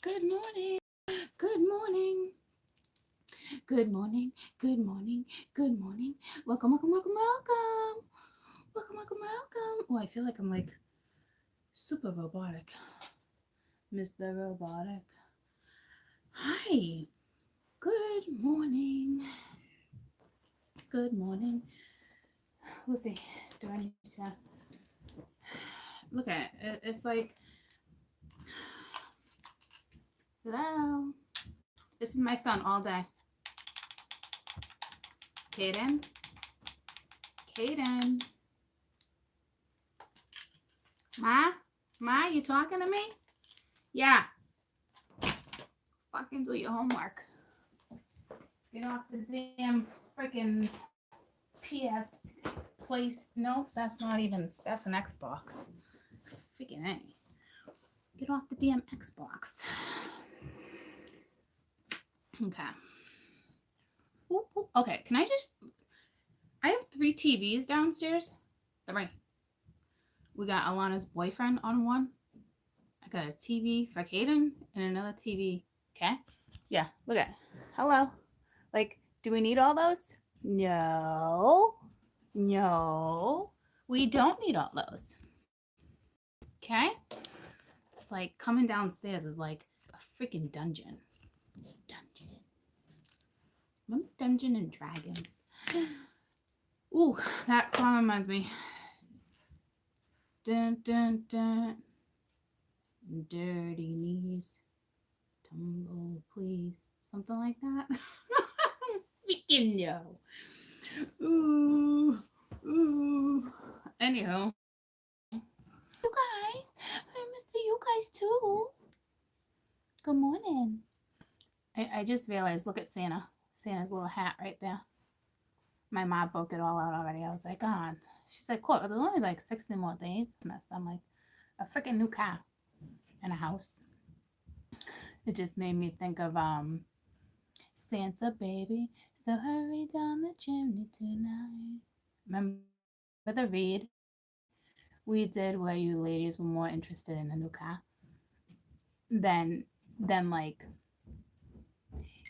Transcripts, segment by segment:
Good morning. Good morning. Good morning. Good morning. Good morning. Welcome, welcome, welcome, welcome. Welcome, welcome, welcome. Oh, I feel like I'm like super robotic. Mr. Robotic. Hi. Good morning. Good morning. Lucy, do I need to look at it? It's like, hello. This is my son all day. Kaden. Kaden. Ma, you talking to me? Yeah. Fucking do your homework. Get off the damn freaking PS place. No, that's not even, that's an Xbox. Freaking A. Get off the damn Xbox. Okay. Ooh, ooh. Okay, can I have 3 TVs downstairs. 3. We got Alana's boyfriend on one. I got a TV for Kaden and another TV. Okay? Yeah, look at it. Hello. Like, do we need all those? No. No. We don't need all those. Okay? It's like coming downstairs is like a freaking dungeon. Remember Dungeon and Dragons? Ooh, that song reminds me. Dun dun dun. Dirty knees. Tumble, please. Something like that. Freaking no. Ooh. Ooh. Anyhow. You guys. I miss you guys too. Good morning. I just realized, look at Santa. Santa's little hat right there. My mom broke it all out already. I was like, God. She's like, cool. There's only like 60 more days. I'm like, a freaking new car and a house. It just made me think of Santa baby. So hurry down the chimney tonight. Remember the read we did where you ladies were more interested in a new car than like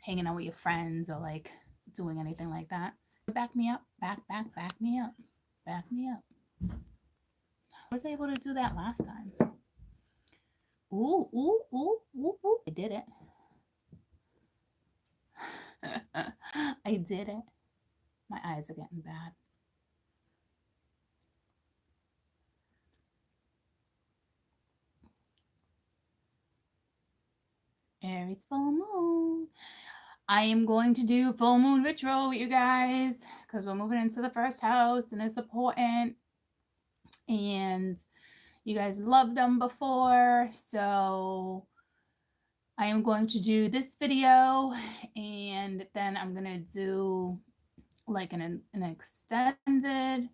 hanging out with your friends or like doing anything like that. Back me up. Back me up. Back me up. I was able to do that last time. Ooh, ooh, ooh, ooh, ooh. I did it. I did it. My eyes are getting bad. Aries full moon. I am going to do full moon ritual with you guys because we're moving into the first house and it's important. And you guys loved them before, so I am going to do this video and then I'm gonna do like an extended,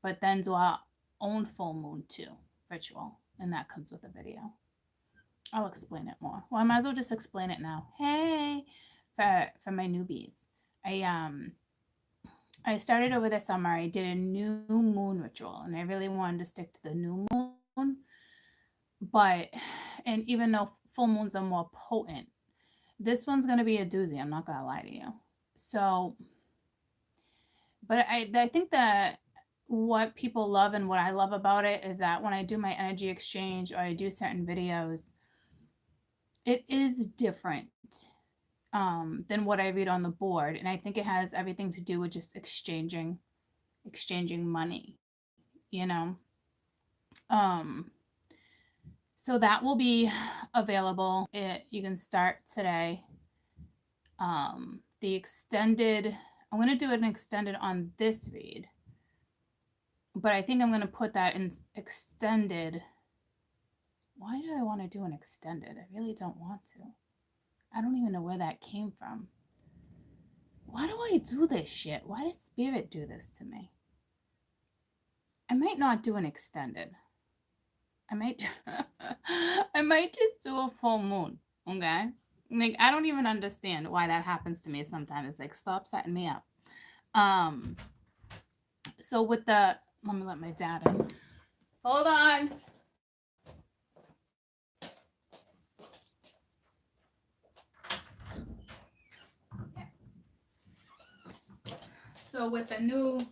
but then do our own full moon too ritual, and that comes with a video. I'll explain it more. Well, I might as well just explain it now. Hey, for my newbies, I started over the summer. I did a new moon ritual, and I really wanted to stick to the new moon. But, and even though full moons are more potent, this one's going to be a doozy. I'm not going to lie to you. So, but I think that what people love and what I love about it is that when I do my energy exchange or I do certain videos, it is different than what I read on the board. And I think it has everything to do with just exchanging money, you know? So that will be available. You can start today. The extended, I'm going to do an extended on this read, but I think I'm going to put that in extended. Why do I want to do an extended? I really don't want to. I don't even know where that came from. Why do I do this shit? Why does Spirit do this to me? I might not do an extended. I might just do a full moon, okay? Like, I don't even understand why that happens to me sometimes. It's like, stop setting me up. So with the, let me let my dad in. Hold on. So with the new,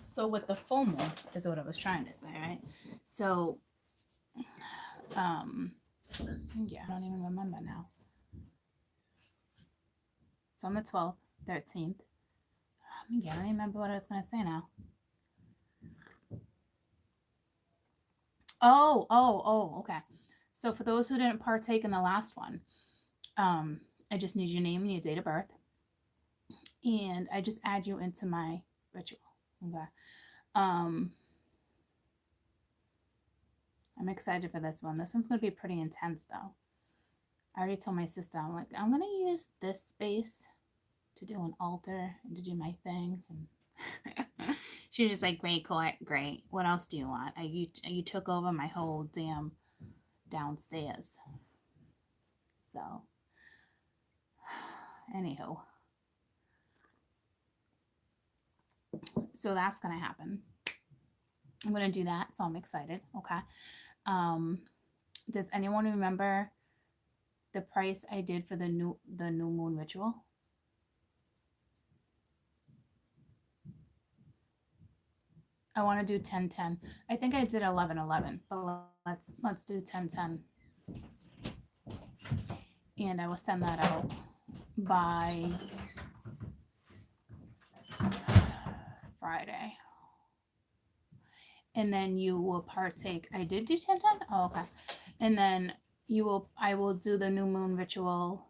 so with the full moon is what I was trying to say, right? So, yeah, I don't even remember now. It's on the 12th, 13th. Yeah, I don't even remember what I was going to say now. Okay. So for those who didn't partake in the last one, I just need your name and your date of birth. And I just add you into my ritual. Okay. I'm excited for this one. This one's going to be pretty intense though. I already told my sister, I'm like, I'm going to use this space to do an altar and to do my thing. And she was just like, great, great. What else do you want? You took over my whole damn downstairs. So, anywho. So that's going to happen. I'm going to do that. So I'm excited. Okay. Does anyone remember the price I did for the new moon ritual? I want to do 10-10. I think I did 11-11, but let's do 10-10. And I will send that out by Friday. And then you will partake. I did do 10-10? Oh, okay. And then I will do the new moon ritual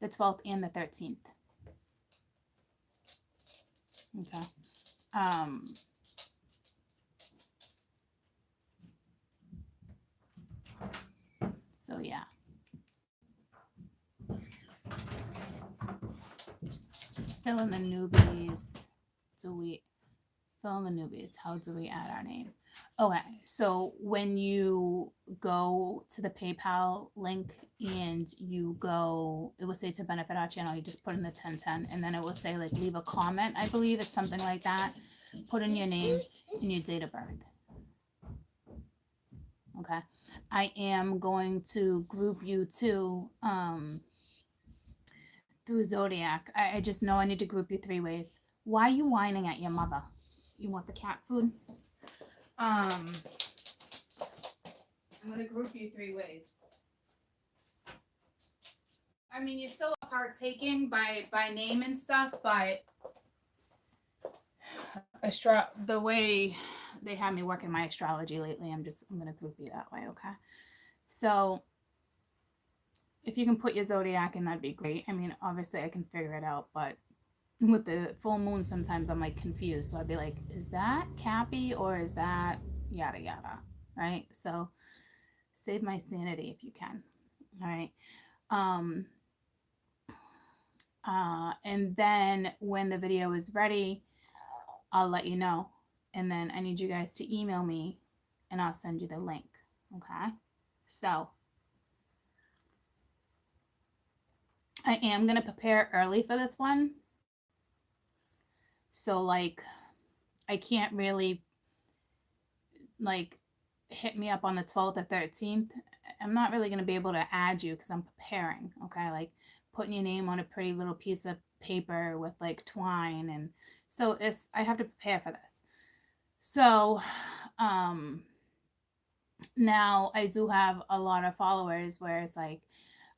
the 12th and the 13th. Okay. So yeah. Fill in the newbies. Fill in the newbies. How do we add our name? Okay, so when you go to the PayPal link and you go, it will say to benefit our channel, you just put in the 1010 and then it will say like leave a comment. I believe it's something like that. Put in your name and your date of birth. Okay. I am going to group you too through Zodiac. I just know I need to group you 3 ways. Why are you whining at your mother? You want the cat food? I'm going to group you 3 ways. I mean, you're still partaking by name and stuff, but the way they have me working my astrology lately, I'm going to group you that way, okay? So if you can put your zodiac in, that'd be great. I mean, obviously I can figure it out, but with the full moon, sometimes I'm like confused. So I'd be like, is that Cappy or is that yada yada, right? So save my sanity if you can. All right. And then when the video is ready, I'll let you know. And then I need you guys to email me and I'll send you the link. Okay. So I am going to prepare early for this one. So like, I can't really like hit me up on the 12th or 13th. I'm not really going to be able to add you because I'm preparing. Okay. Like putting your name on a pretty little piece of paper with like twine. And so I have to prepare for this. So, now I do have a lot of followers where it's like,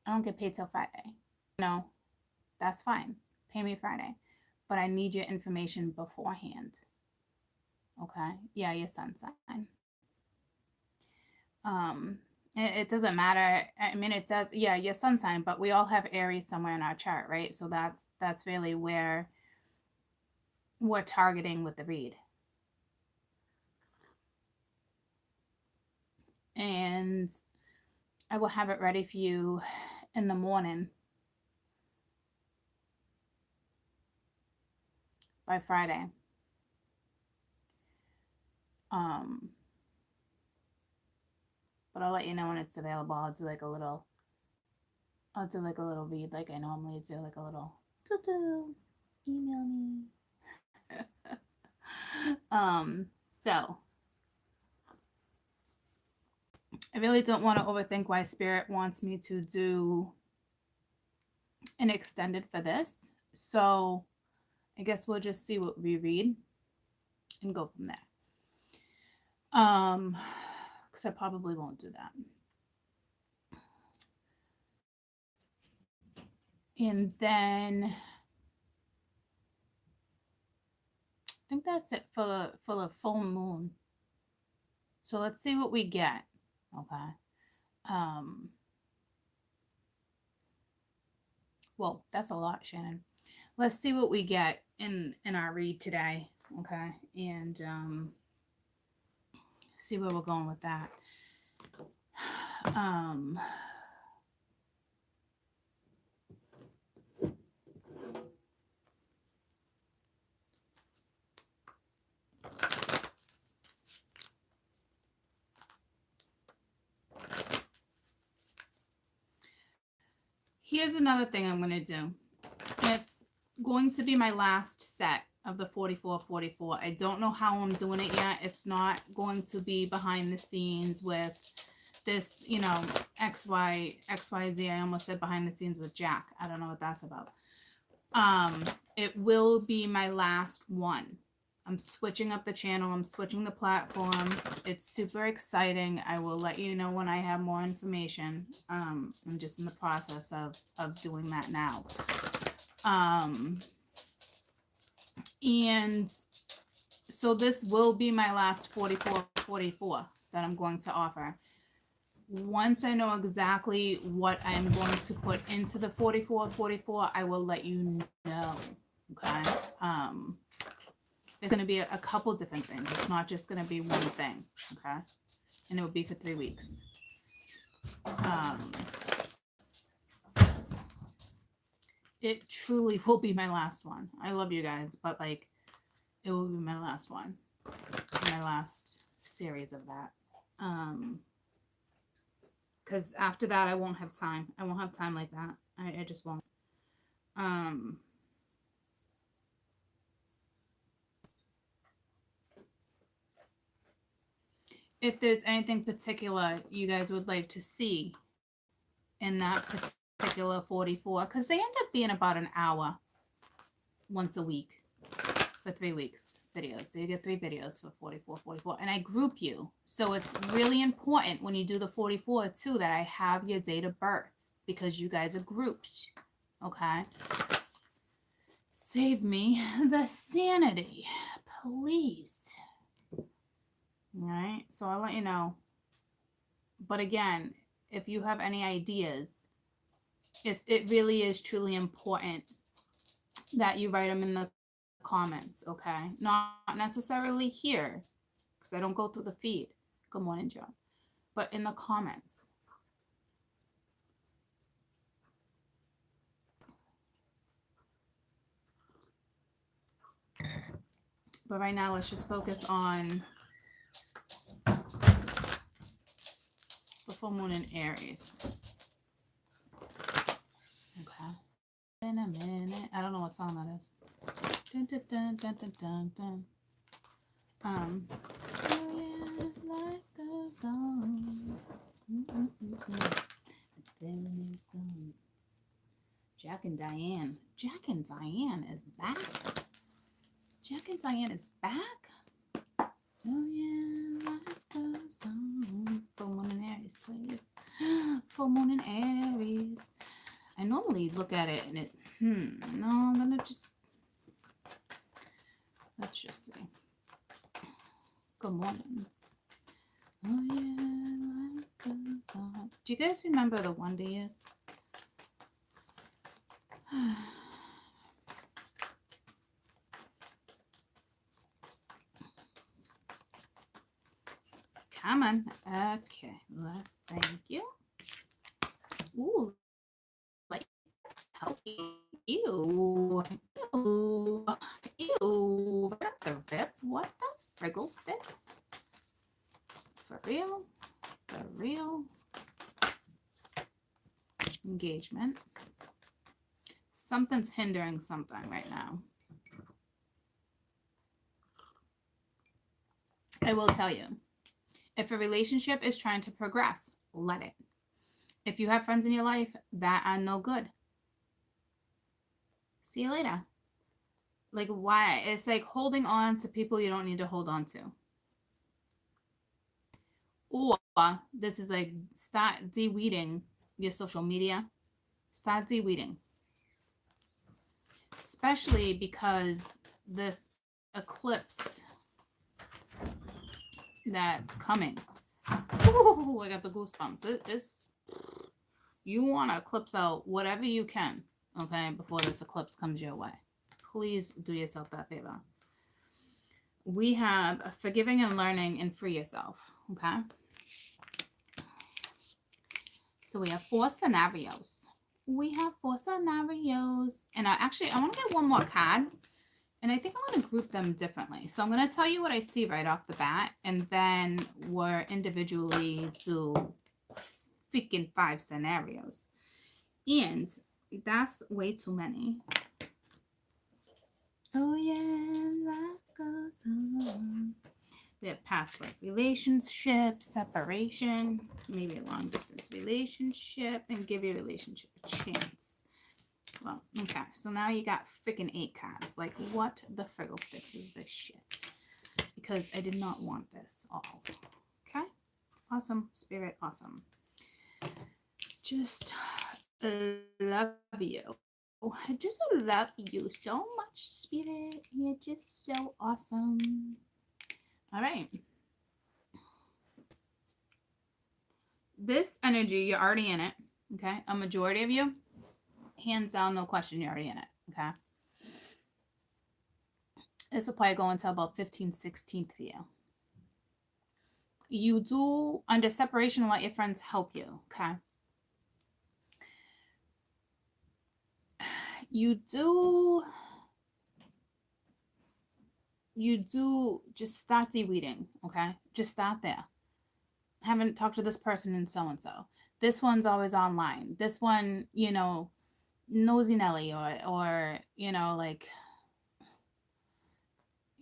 I don't get paid till Friday. No, that's fine. Pay me Friday. But I need your information beforehand. Okay. Yeah, your sun sign. It doesn't matter. I mean, it does. Yeah, your sun sign, but we all have Aries somewhere in our chart, right? So that's really where we're targeting with the read. And I will have it ready for you in the morning by Friday. But I'll let you know when it's available. I'll do like a little read like I normally do, like a little email me. So I really don't want to overthink why Spirit wants me to do an extended for this. So I guess we'll just see what we read and go from there. Because I probably won't do that. And then I think that's it for the full moon. So let's see what we get. Okay. Um, well, that's a lot, Shannon. Let's see what we get in our read today. Okay. And see where we're going with that. Um, here's another thing I'm going to do. It's going to be my last set of the 4444. I don't know how I'm doing it yet. It's not going to be behind the scenes with this, you know, XYZ. I almost said behind the scenes with Jack. I don't know what that's about. It will be my last one. I'm switching up the channel. I'm switching the platform. It's super exciting. I will let you know when I have more information. I'm just in the process of doing that now. And so this will be my last 4444 that I'm going to offer. Once I know exactly what I'm going to put into the 4444, I will let you know. Okay. It's going to be a couple different things. It's not just going to be one thing. Okay. And it will be for 3 weeks. It truly will be my last one. I love you guys, but like, it will be my last one. My last series of that. Because after that, I won't have time. I won't have time like that. I just won't. If there's anything particular you guys would like to see in that particular 44, because they end up being about an hour once a week for 3 weeks videos. So you get 3 videos for 44. And I group you. So it's really important when you do the 44 too that I have your date of birth because you guys are grouped. Okay. Save me the sanity, please. All right. So I'll let you know. But again, if you have any ideas, it really is truly important that you write them in the comments, okay? Not necessarily here, because I don't go through the feed. Good morning, John. But in the comments. But right now, let's just focus on the full moon in Aries. Okay. In a minute. I don't know what song that is. Dun, dun, dun, dun, dun, dun, dun. Oh yeah, life goes on. Jack and Diane. Jack and Diane is back. Jack and Diane is back. Oh yeah, life goes on. Full moon in Aries, please. Full moon in Aries. I normally look at it and it. No, I'm gonna just. Let's just see. Good morning. Oh yeah, life goes on. Do you guys remember the Wonder Years? Come on. Okay, let's thank you. Ooh, like healthy. Ew. Ew. Ew. What the friggle sticks? For real? For real? Engagement. Something's hindering something right now. I will tell you. If a relationship is trying to progress, let it. If you have friends in your life that are no good, See you later. Like, why? It's like holding on to people you don't need to hold on to. Or this is like start de-weeding your social media. Start de-weeding. Especially because this eclipse that's coming. Ooh, I got the goosebumps. You want to eclipse out whatever you can, okay, before this eclipse comes your way. Please do yourself that favor. We have forgiving and learning and free yourself, okay? So we have 4 scenarios. And I want to get one more card. And I think I'm going to group them differently. So I'm going to tell you what I see right off the bat. And then we'll individually do freaking 5 scenarios. And that's way too many. Oh yeah, life goes on. We have past life relationship, separation, maybe a long distance relationship, and give your relationship a chance. Well, okay, so now you got freaking 8 cards. Like, what the friggle sticks is this shit? Because I did not want this all. Okay? Awesome, Spirit, awesome. Just love you. I just love you so much, Spirit. You're just so awesome. All right. This energy, you're already in it. Okay? A majority of you, hands down, no question, you're already in it. Okay? This will probably go until about 15th, 16th for you. You do, under separation, let your friends help you. Okay? You do just start de-weeding, okay? Just start there. Haven't talked to this person and so. This one's always online. This one, nosy Nelly or like,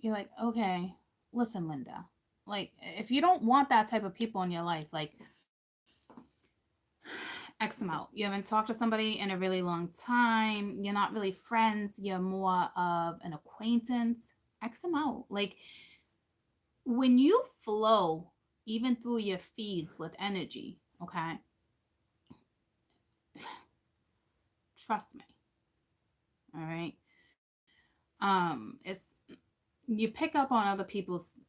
you're like, okay, listen, Linda. Like, if you don't want that type of people in your life, like, X them out. You haven't talked to somebody in a really long time. You're not really friends. You're more of an acquaintance. X them out. Like, when you flow, even through your feeds with energy, okay? Trust me. All right. It's you pick up on other people's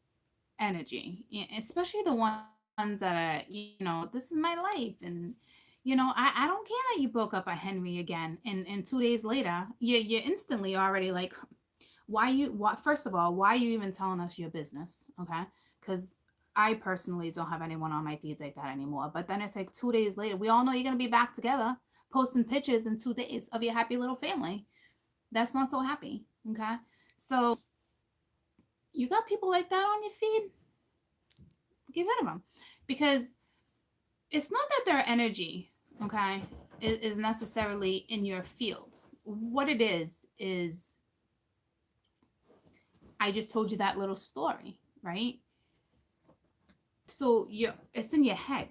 energy, especially the ones that are, this is my life, and I don't care that you broke up with Henry again, and 2 days later, you're instantly already like, first of all, why are you even telling us your business? Okay, because I personally don't have anyone on my feeds like that anymore. But then it's like 2 days later, we all know you're gonna be back together, posting pictures in 2 days of your happy little family. That's not so happy. Okay, so you got people like that on your feed, get rid of them, because it's not that their energy, okay, is necessarily in your field. What it is I just told you that little story, right? So it's in your head.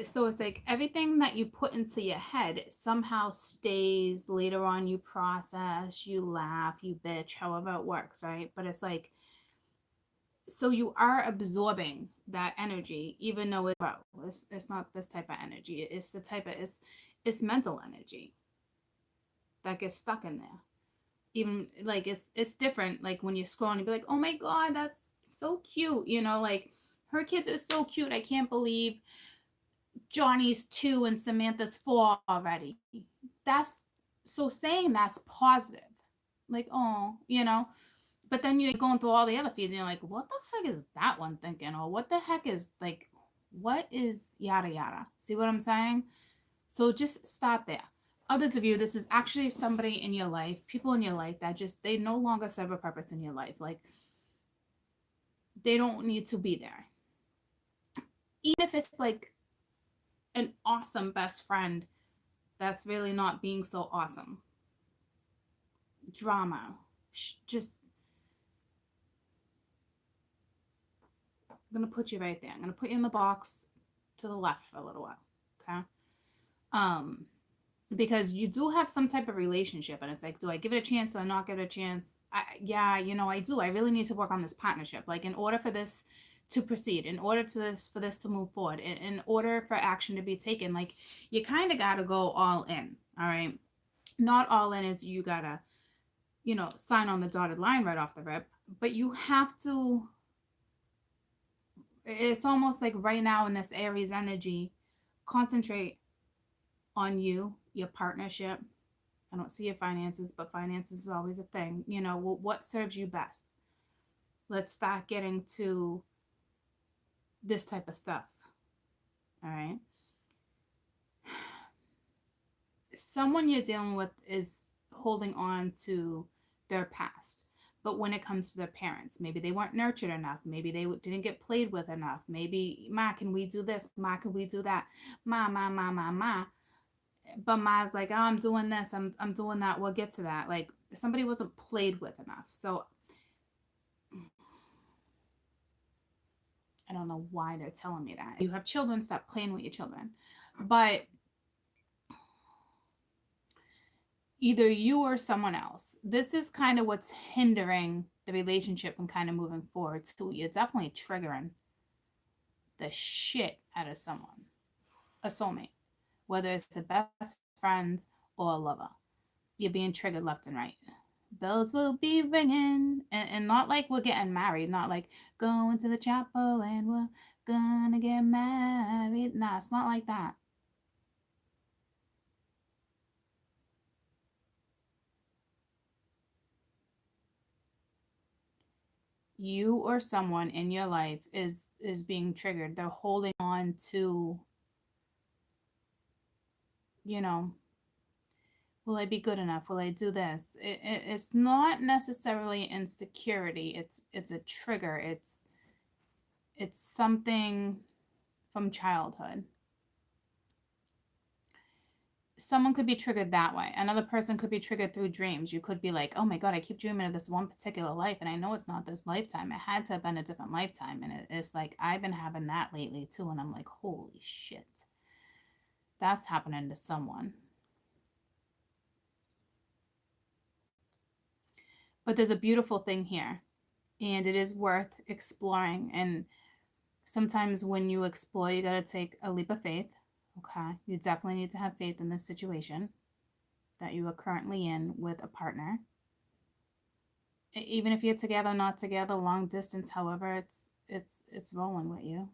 So it's like everything that you put into your head somehow stays. Later on, you process, you laugh, you bitch, however it works, right? But it's like, so you are absorbing that energy, even though it's not this type of energy. It's the type of, it's mental energy that gets stuck in there. Even like it's different. Like when you're scrolling, you'd be like, oh my God, that's so cute. Like, her kids are so cute. I can't believe Johnny's 2 and Samantha's 4 already. That's so saying that's positive. Like, oh, but then you're going through all the other feeds and you're like, what the fuck is that one thinking? Or what the heck is, like, what is yada yada? See what I'm saying? So just start there. Others of you, this is actually somebody in your life, people in your life that just, they no longer serve a purpose in your life. Like, they don't need to be there. Even if it's like an awesome best friend that's really not being so awesome. Drama. Just, I'm going to put you right there. I'm going to put you in the box to the left for a little while. Okay? because you do have some type of relationship, and it's like, do I give it a chance? Do I not give it a chance? Yeah, I do. I really need to work on this partnership. Like, in order for this to proceed, in order to this for this to move forward, in order for action to be taken, like, you kind of got to go all in. All right. Not all in is you gotta, sign on the dotted line right off the rip, but you have to. It's almost like right now in this Aries energy, concentrate on you, your partnership. I don't see your finances, but finances is always a thing. What serves you best? Let's start getting to this type of stuff. All right. Someone you're dealing with is holding on to their past. But when it comes to their parents, maybe they weren't nurtured enough. Maybe they didn't get played with enough. Maybe, Ma, can we do this? Ma, can we do that? Ma. But Ma's like, oh, I'm doing this. I'm doing that. We'll get to that. Like, somebody wasn't played with enough. So I don't know why they're telling me that. You have children, stop playing with your children. But either you or someone else, this is kind of what's hindering the relationship and kind of moving forward too. You're definitely triggering the shit out of someone, a soulmate, whether it's a best friend or a lover. You're being triggered left and right. Bells will be ringing, and not like we're getting married, not like going to the chapel and we're gonna get married. Nah, it's not like that. You or someone in your life is being triggered. They're holding on to, you know, will I be good enough? Will I do this? It's not necessarily insecurity. It's a trigger. It's something from childhood. Someone could be triggered that way. Another person could be triggered through dreams. You could be like, oh my God, I keep dreaming of this one particular life, and I know it's not this lifetime. It had to have been a different lifetime. And it's like, I've been having that lately too. And I'm like, holy shit, that's happening to someone. But there's a beautiful thing here, and it is worth exploring. And sometimes when you explore, you got to take a leap of faith. Okay. You definitely need to have faith in this situation that you are currently in with a partner. Even if you're together, not together, long distance, however, it's rolling with you.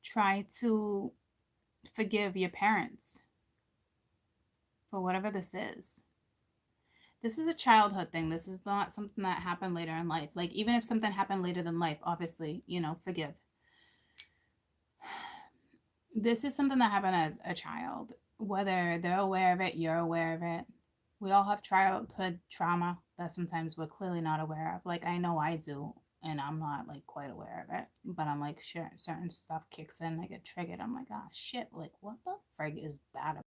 Try to forgive your parents for whatever this is. This is a childhood thing. This is not something that happened later in life. Like, even if something happened later than life, obviously, forgive. This is something that happened as a child. Whether they're aware of it, you're aware of it. We all have childhood trauma that sometimes we're clearly not aware of. Like, I know I do, and I'm not like quite aware of it. But I'm like, sure, certain stuff kicks in. I get triggered. I'm like, oh shit, like, what the frig is that about?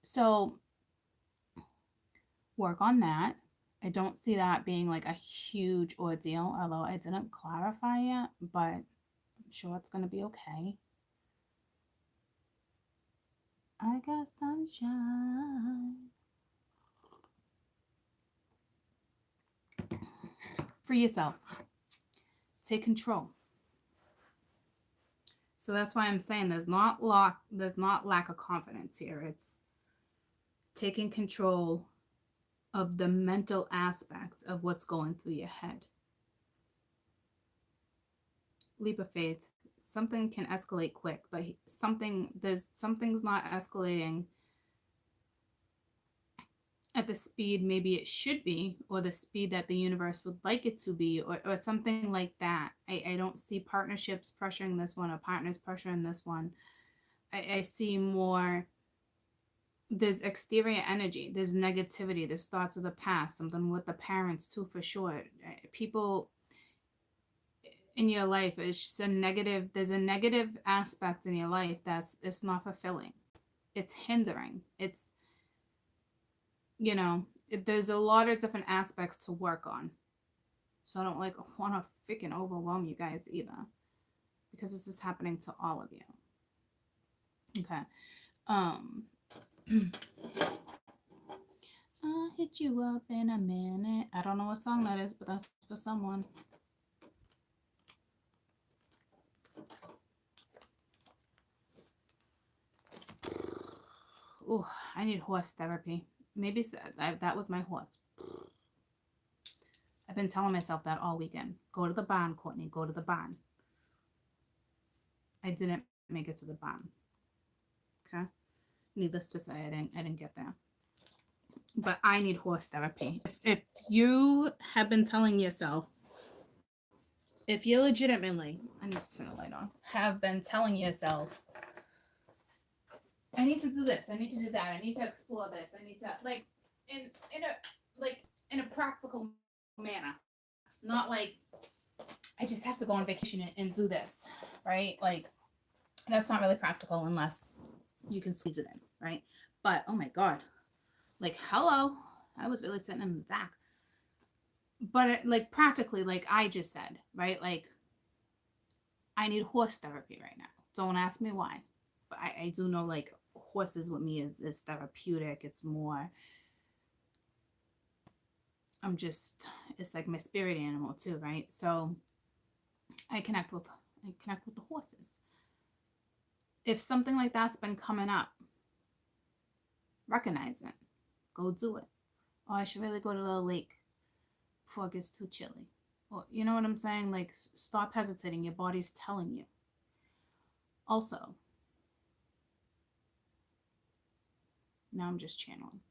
So work on that. I don't see that being like a huge ordeal, although I didn't clarify yet, but I'm sure it's going to be okay. I got sunshine. For yourself. Take control. So that's why I'm saying there's not lack of confidence here. It's taking control of the mental aspects of what's going through your head. Leap of faith. Something can escalate quick, but something's not escalating at the speed maybe it should be, or the speed that the universe would like it to be, or something like that. I don't see partnerships pressuring this one, or partners pressuring this one. I see more, there's exterior energy, there's negativity, there's thoughts of the past, something with the parents too, for sure. People, in your life. It's just a negative, there's a negative aspect in your life that's, it's not fulfilling. It's hindering. It's, there's a lot of different aspects to work on. So I don't like want to freaking overwhelm you guys either, because this is happening to all of you. Okay. Um I'll hit you up in a minute. I don't know what song that is, but that's for someone. Oh, I need horse therapy. Maybe that was my horse. I've been telling myself that all weekend. Go to the barn, Courtney. Go to the barn. I didn't make it to the barn. Okay. Needless to say, I didn't get there. But I need horse therapy. If you have been telling yourself, if you legitimately, I need to turn the light on, have been telling yourself, I need to do this, I need to do that, I need to explore this, I need to, like, in a practical manner, not like I just have to go on vacation and do this, right? Like, that's not really practical unless you can squeeze it in, right? But oh my god, like, hello, I was really sitting in the dark. But like, practically, like I just said, right? Like, I need horse therapy right now. Don't ask me why, but I do know, like, horses with me is therapeutic. It's more, it's like my spirit animal too, right? So I connect with the horses. If something like that's been coming up, recognize it. Go do it. Oh, I should really go to the lake before it gets too chilly. Well, you know what I'm saying? Like, stop hesitating. Your body's telling you. Also, now I'm just channeling.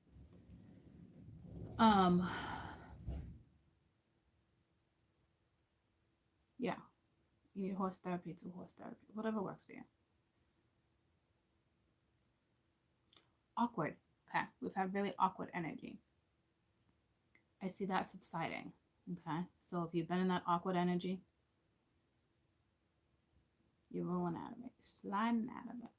Yeah, you need horse therapy to horse therapy, whatever works for you. Awkward. Okay, we've had really awkward energy. I see that subsiding. Okay, so if you've been in that awkward energy, you're rolling out of it, you're sliding out of it.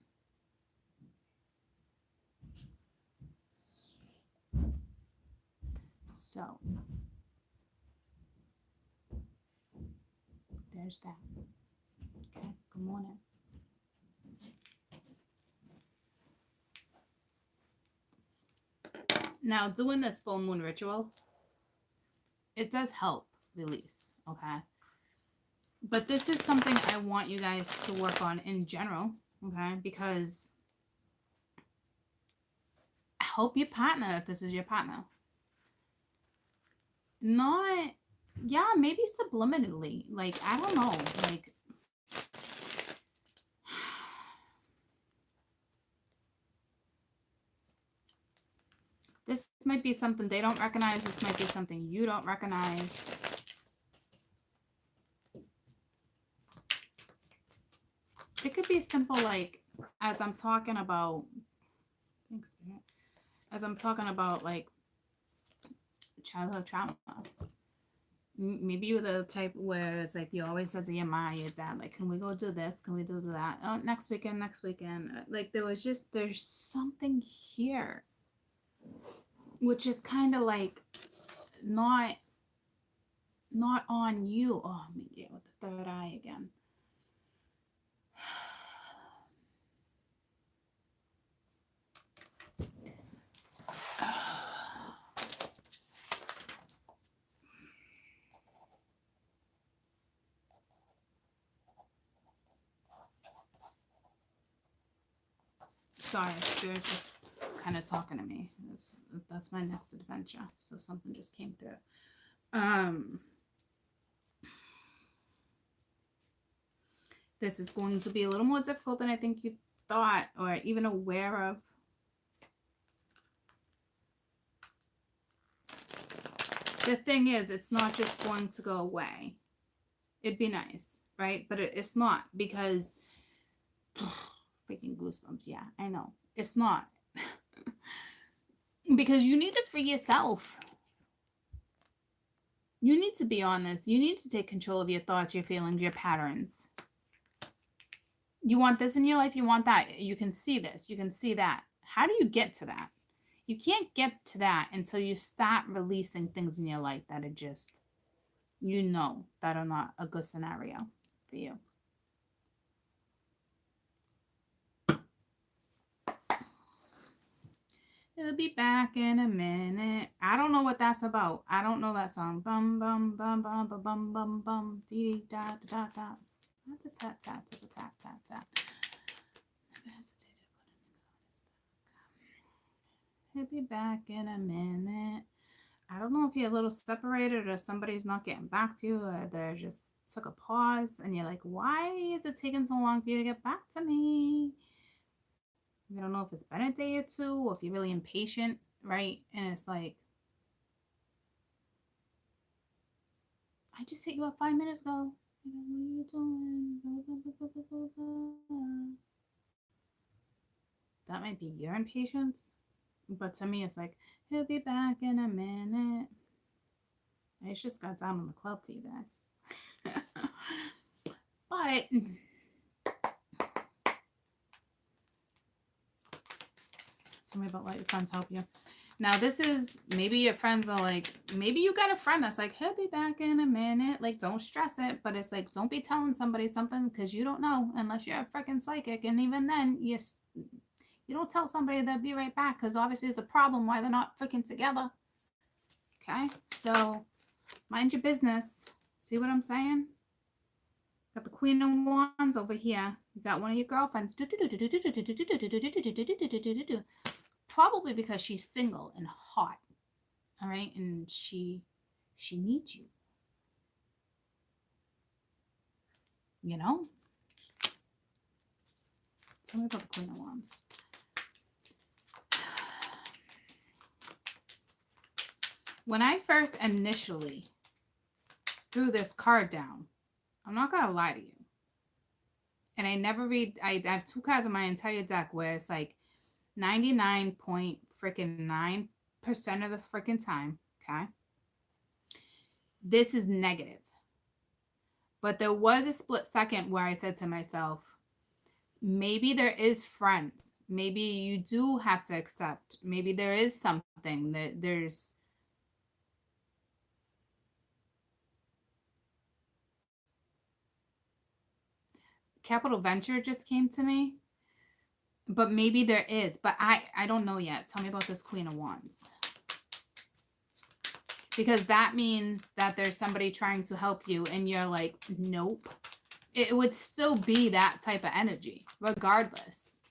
So there's that. Okay, good morning. Now, doing this full moon ritual, it does help release, okay? But this is something I want you guys to work on in general, okay? Because help your partner if this is your partner. Not, yeah, maybe subliminally. Like, I don't know. Like, this might be something they don't recognize. This might be something you don't recognize. It could be simple, like, as I'm talking about, thanks, as I'm talking about, like, childhood trauma. Maybe you're the type where it's like you always said to your mom, your dad, like, can we go do this? Can we do that? Oh, next weekend. Like, there's something here, which is kind of like not on you. Oh, I'm gonna get with the third eye again. Sorry, Spirit just kind of talking to me. That's my next adventure. So something just came through. This is going to be a little more difficult than I think you thought or even aware of. The thing is, it's not just going to go away. It'd be nice, right? But it's not, because freaking goosebumps. Yeah, I know. It's not. Because you need to free yourself. You need to be on this. You need to take control of your thoughts, your feelings, your patterns. You want this in your life, you want that. You can see this, you can see that. How do you get to that? You can't get to that until you start releasing things in your life that are just, that are not a good scenario for you. He'll be back in a minute. I don't know what that's about. I don't know that song. Bum bum bum bum bum bum bum bum dee da da da da. That's a tat tat tat tat tat tat. He'll be back in a minute. I don't know if you're a little separated or somebody's not getting back to you or they just took a pause and you're like, why is it taking so long for you to get back to me? You don't know if it's been a day or two or if you're really impatient, right? And it's like, I just hit you up 5 minutes ago. What are you doing? That might be your impatience. But to me, it's like, he'll be back in a minute. I just got down on the club for you guys. But tell me about let your friends help you. Now, this is, maybe your friends are like, maybe you got a friend that's like, he'll be back in a minute. Like, don't stress it. But it's like, don't be telling somebody something because you don't know unless you're a freaking psychic. And even then, you don't tell somebody they'll be right back because obviously there's a problem why they're not freaking together. Okay? So, mind your business. See what I'm saying? Got the Queen of Wands over here. You got one of your girlfriends. Probably because she's single and hot. All right? And she needs you. You know? Tell me about the Queen of Wands. When I first initially threw this card down, I'm not going to lie to you. And I never read, I have two cards in my entire deck where it's like 99.9% of the freaking time, okay? This is negative. But there was a split second where I said to myself, maybe there is friends. Maybe you do have to accept. Maybe there is something that there's... Capital Venture just came to me. But maybe there is. But I don't know yet. Tell me about this Queen of Wands. Because that means that there's somebody trying to help you and you're like, nope. It would still be that type of energy, regardless.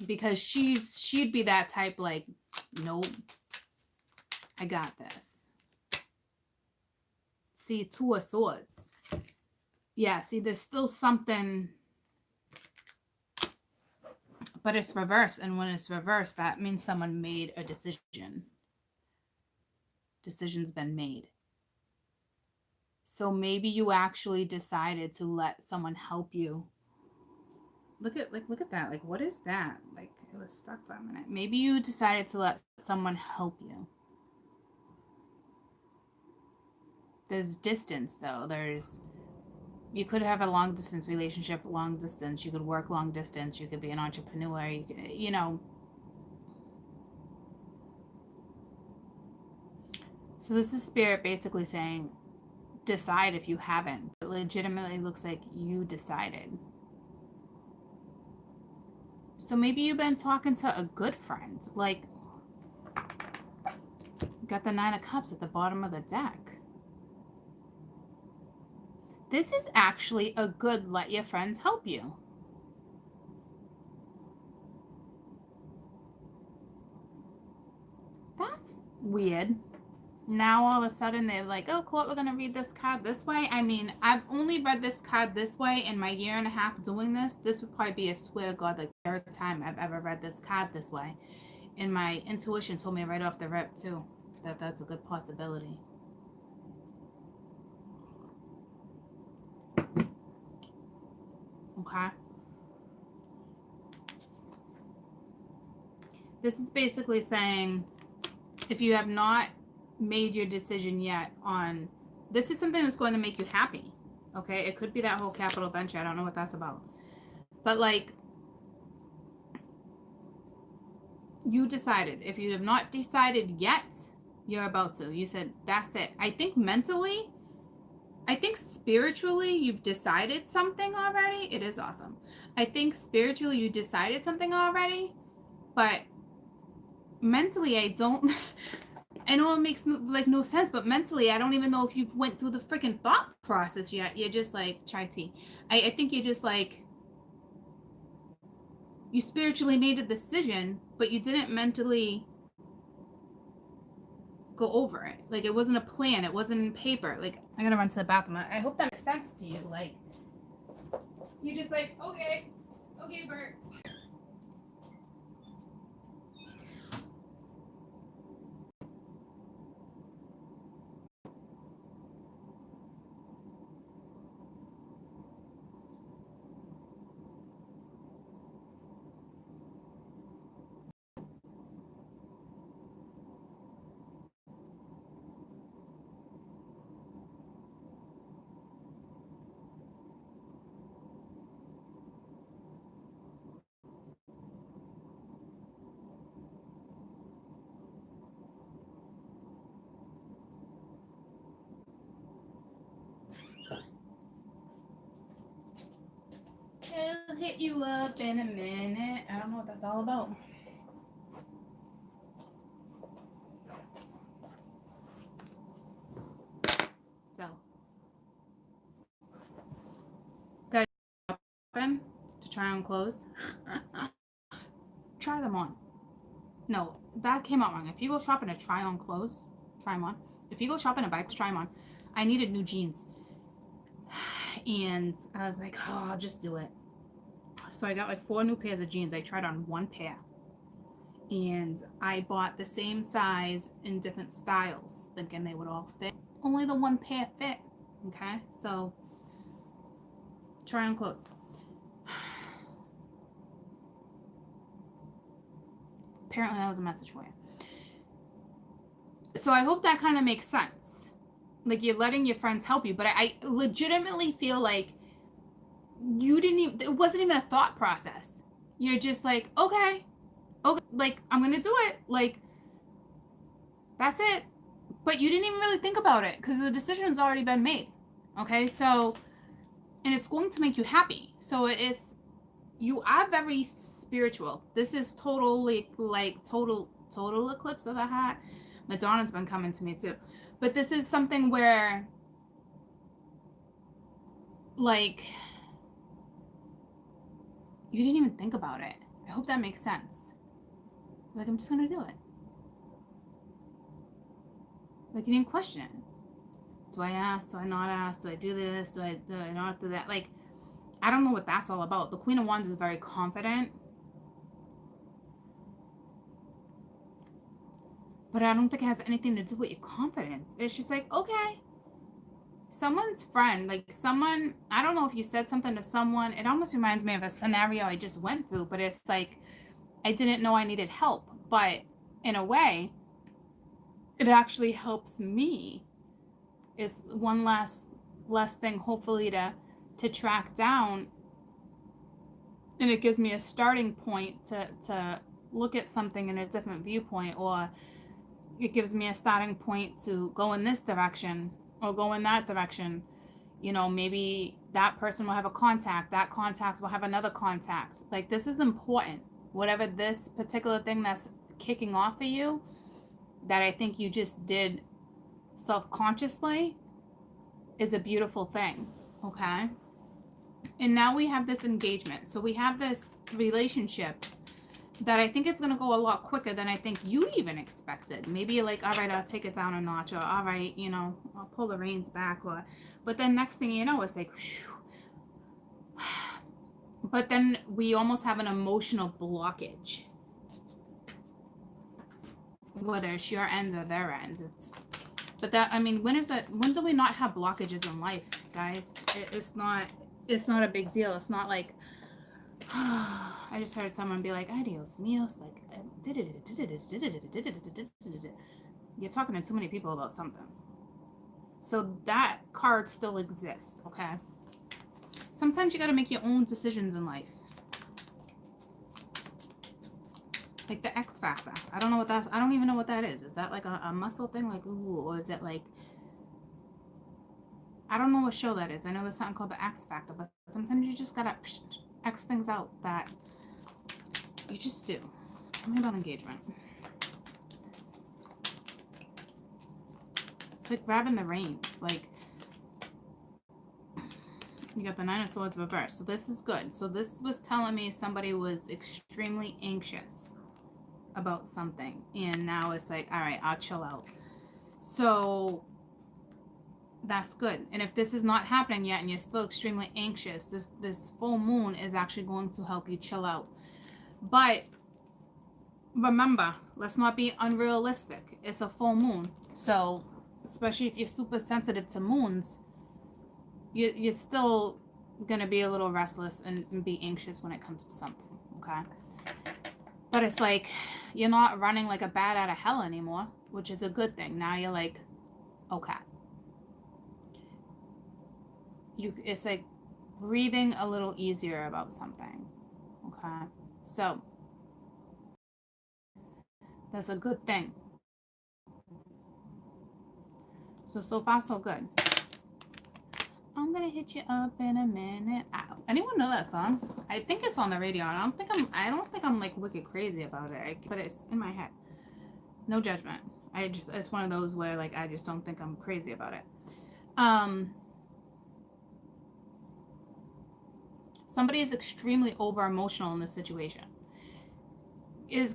Because she'd be that type like, nope. I got this. See, Two of Swords. Yeah, see, there's still something, but it's reversed. And when it's reversed, that means someone made a decision. Decision's been made. So maybe you actually decided to let someone help you. Look at that. Like, what is that? Like, it was stuck for a minute. Maybe you decided to let someone help you. There's distance, though. You could have a long distance relationship, long distance. You could work long distance. You could be an entrepreneur. You could, So this is Spirit basically saying, decide if you haven't. It legitimately looks like you decided. So maybe you've been talking to a good friend. Like, got the Nine of Cups at the bottom of the deck. This is actually a good let your friends help you. That's weird. Now all of a sudden they're like, oh, cool, we're going to read this card this way. I mean, I've only read this card this way in my 1.5 years doing this. This would probably be, I swear to God, the third time I've ever read this card this way. And my intuition told me right off the rip, too, that that's a good possibility. Okay? This is basically saying, if you have not made your decision yet on this is something that's going to make you happy. Okay, it could be that whole capital venture. I don't know what that's about, but like, you decided. If you have not decided yet, you're about to. You said that's it. I think mentally, I think spiritually, you've decided something already. It is awesome. I think spiritually you decided something already, but mentally I don't. I know it makes like no sense, but mentally I don't even know if you've went through the freaking thought process yet. You're just like chai tea. I think you're just like, you spiritually made a decision, but you didn't mentally go over it. Like, it wasn't a plan. It wasn't paper. Like, I gotta run to the bathroom. I hope that makes sense to you. Like, you're just like, okay, Bert. He'll hit you up in a minute. I don't know what that's all about. So, guys, open to try on clothes. Try them on. No, that came out wrong. If you go shopping to try on clothes, try them on. If you go shopping to buy, try them on. I needed new jeans, and I was like, oh, I'll just do it. So I got like 4 new pairs of jeans. I tried on 1 pair. And I bought the same size in different styles, thinking they would all fit. Only the 1 pair fit. Okay? So try on clothes. Apparently that was a message for you. So I hope that kind of makes sense. Like, you're letting your friends help you, but I legitimately feel like you didn't even, it wasn't even a thought process. You're just like, okay, like, I'm gonna do it. Like, that's it. But you didn't even really think about it because the decision's already been made. Okay, so, and it's going to make you happy. So it is, you are very spiritual. This is totally like total eclipse of the heart. Madonna's been coming to me too. But this is something where, like, you didn't even think about it. I hope that makes sense. Like, I'm just gonna do it. Like, you didn't question it. Do I ask? Do I not ask? Do I do this? Do I not do that? Like, I don't know what that's all about. The Queen of Wands is very confident. But I don't think it has anything to do with your confidence. It's just like, okay, someone's friend, like someone, I don't know if you said something to someone. It almost reminds me of a scenario I just went through, but it's like, I didn't know I needed help. But in a way, it actually helps me. It's one less thing, hopefully, to track down. And it gives me a starting point to look at something in a different viewpoint, or it gives me a starting point to go in this direction or go in that direction. You know, maybe that person will have a contact, that contact will have another contact. Like, this is important. Whatever this particular thing that's kicking off for you, that I think you just did self-consciously, is a beautiful thing. Okay? And now we have this engagement. So we have this relationship that I think it's going to go a lot quicker than I think you even expected. Maybe you're like, all right, I'll take it down a notch, or all right, you know, I'll pull the reins back, or, but then next thing you know, it's like, whew. But then we almost have an emotional blockage, whether it's your ends or their ends. It's, but that, I mean, when do we not have blockages in life, guys? It's not a big deal. It's not like, I just heard someone be like, adios, mios, like, You're talking to too many people about something. So that card still exists, okay? Sometimes you got to make your own decisions in life. Like the X Factor. I don't know what that's, I don't even know what that is. Is that like a muscle thing? Like, ooh, or is it like, I don't know what show that is. I know there's something called the X Factor, but sometimes you just gotta X things out that you just do. Tell me about engagement. It's like grabbing the reins. Like, you got the Nine of Swords reversed. So this is good. So this was telling me somebody was extremely anxious about something. And now it's like, all right, I'll chill out. So that's good. And if this is not happening yet and you're still extremely anxious, this full moon is actually going to help you chill out. But remember, let's not be unrealistic. It's a full moon. So especially if you're super sensitive to moons, you're still gonna be a little restless and be anxious when it comes to something, okay? But it's like you're not running like a bat out of hell anymore, which is a good thing. Now you're like, okay. It's like breathing a little easier about something, okay? So that's a good thing. So far so good. I'm gonna hit you up in a minute. Anyone know that song? I think it's on the radio. I don't think I'm like wicked crazy about it. But it's in my head. No judgment. It's one of those where like I just don't think I'm crazy about it. Somebody is extremely over emotional in this situation.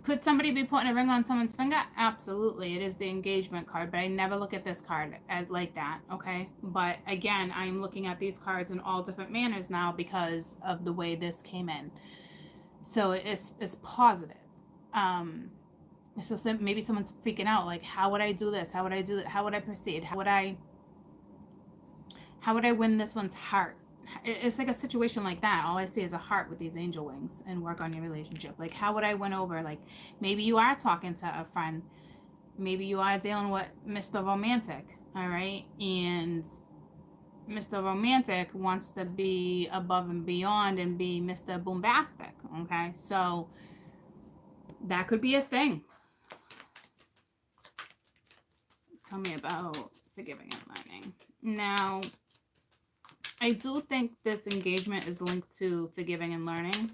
Could somebody be putting a ring on someone's finger? Absolutely. It is the engagement card, but I never look at this card as like that, okay? But again, I'm looking at these cards in all different manners now because of the way this came in. So it's positive. So maybe someone's freaking out, like, how would I do this? How would I do that? How would I proceed? How would I win this one's heart? It's like a situation like that. All I see is a heart with these angel wings and work on your relationship. Like, how would I win over? Like, maybe you are talking to a friend. Maybe you are dealing with Mr. Romantic, all right? And Mr. Romantic wants to be above and beyond and be Mr. Boombastic, okay? So that could be a thing. Tell me about forgiving and learning. Now, I do think this engagement is linked to forgiving and learning,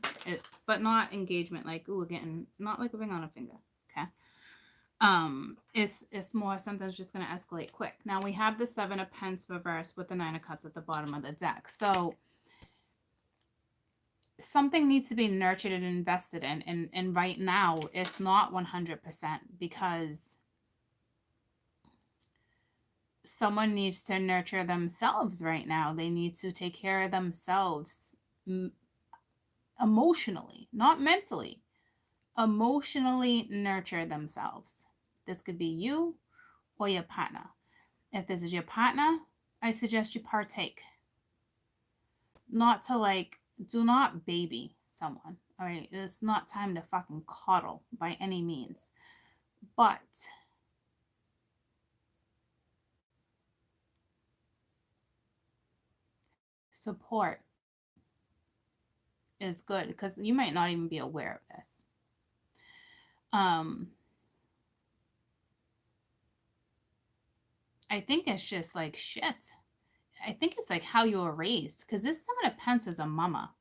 but not engagement like, ooh, again, not like a ring on a finger, okay? It's more something's just going to escalate quick. Now we have the Seven of Pentacles reversed with the Nine of Cups at the bottom of the deck. So something needs to be nurtured and invested in, and right now it's not 100% because someone needs to nurture themselves right now. They need to take care of themselves emotionally, not mentally. Emotionally nurture themselves. This could be you or your partner. If this is your partner, I suggest you partake. Not to like, do not baby someone. All right, it's not time to fucking coddle by any means. But support is good because you might not even be aware of this. I think it's just like shit. I think it's like how you were raised because this Seven of Pentacles is a mama.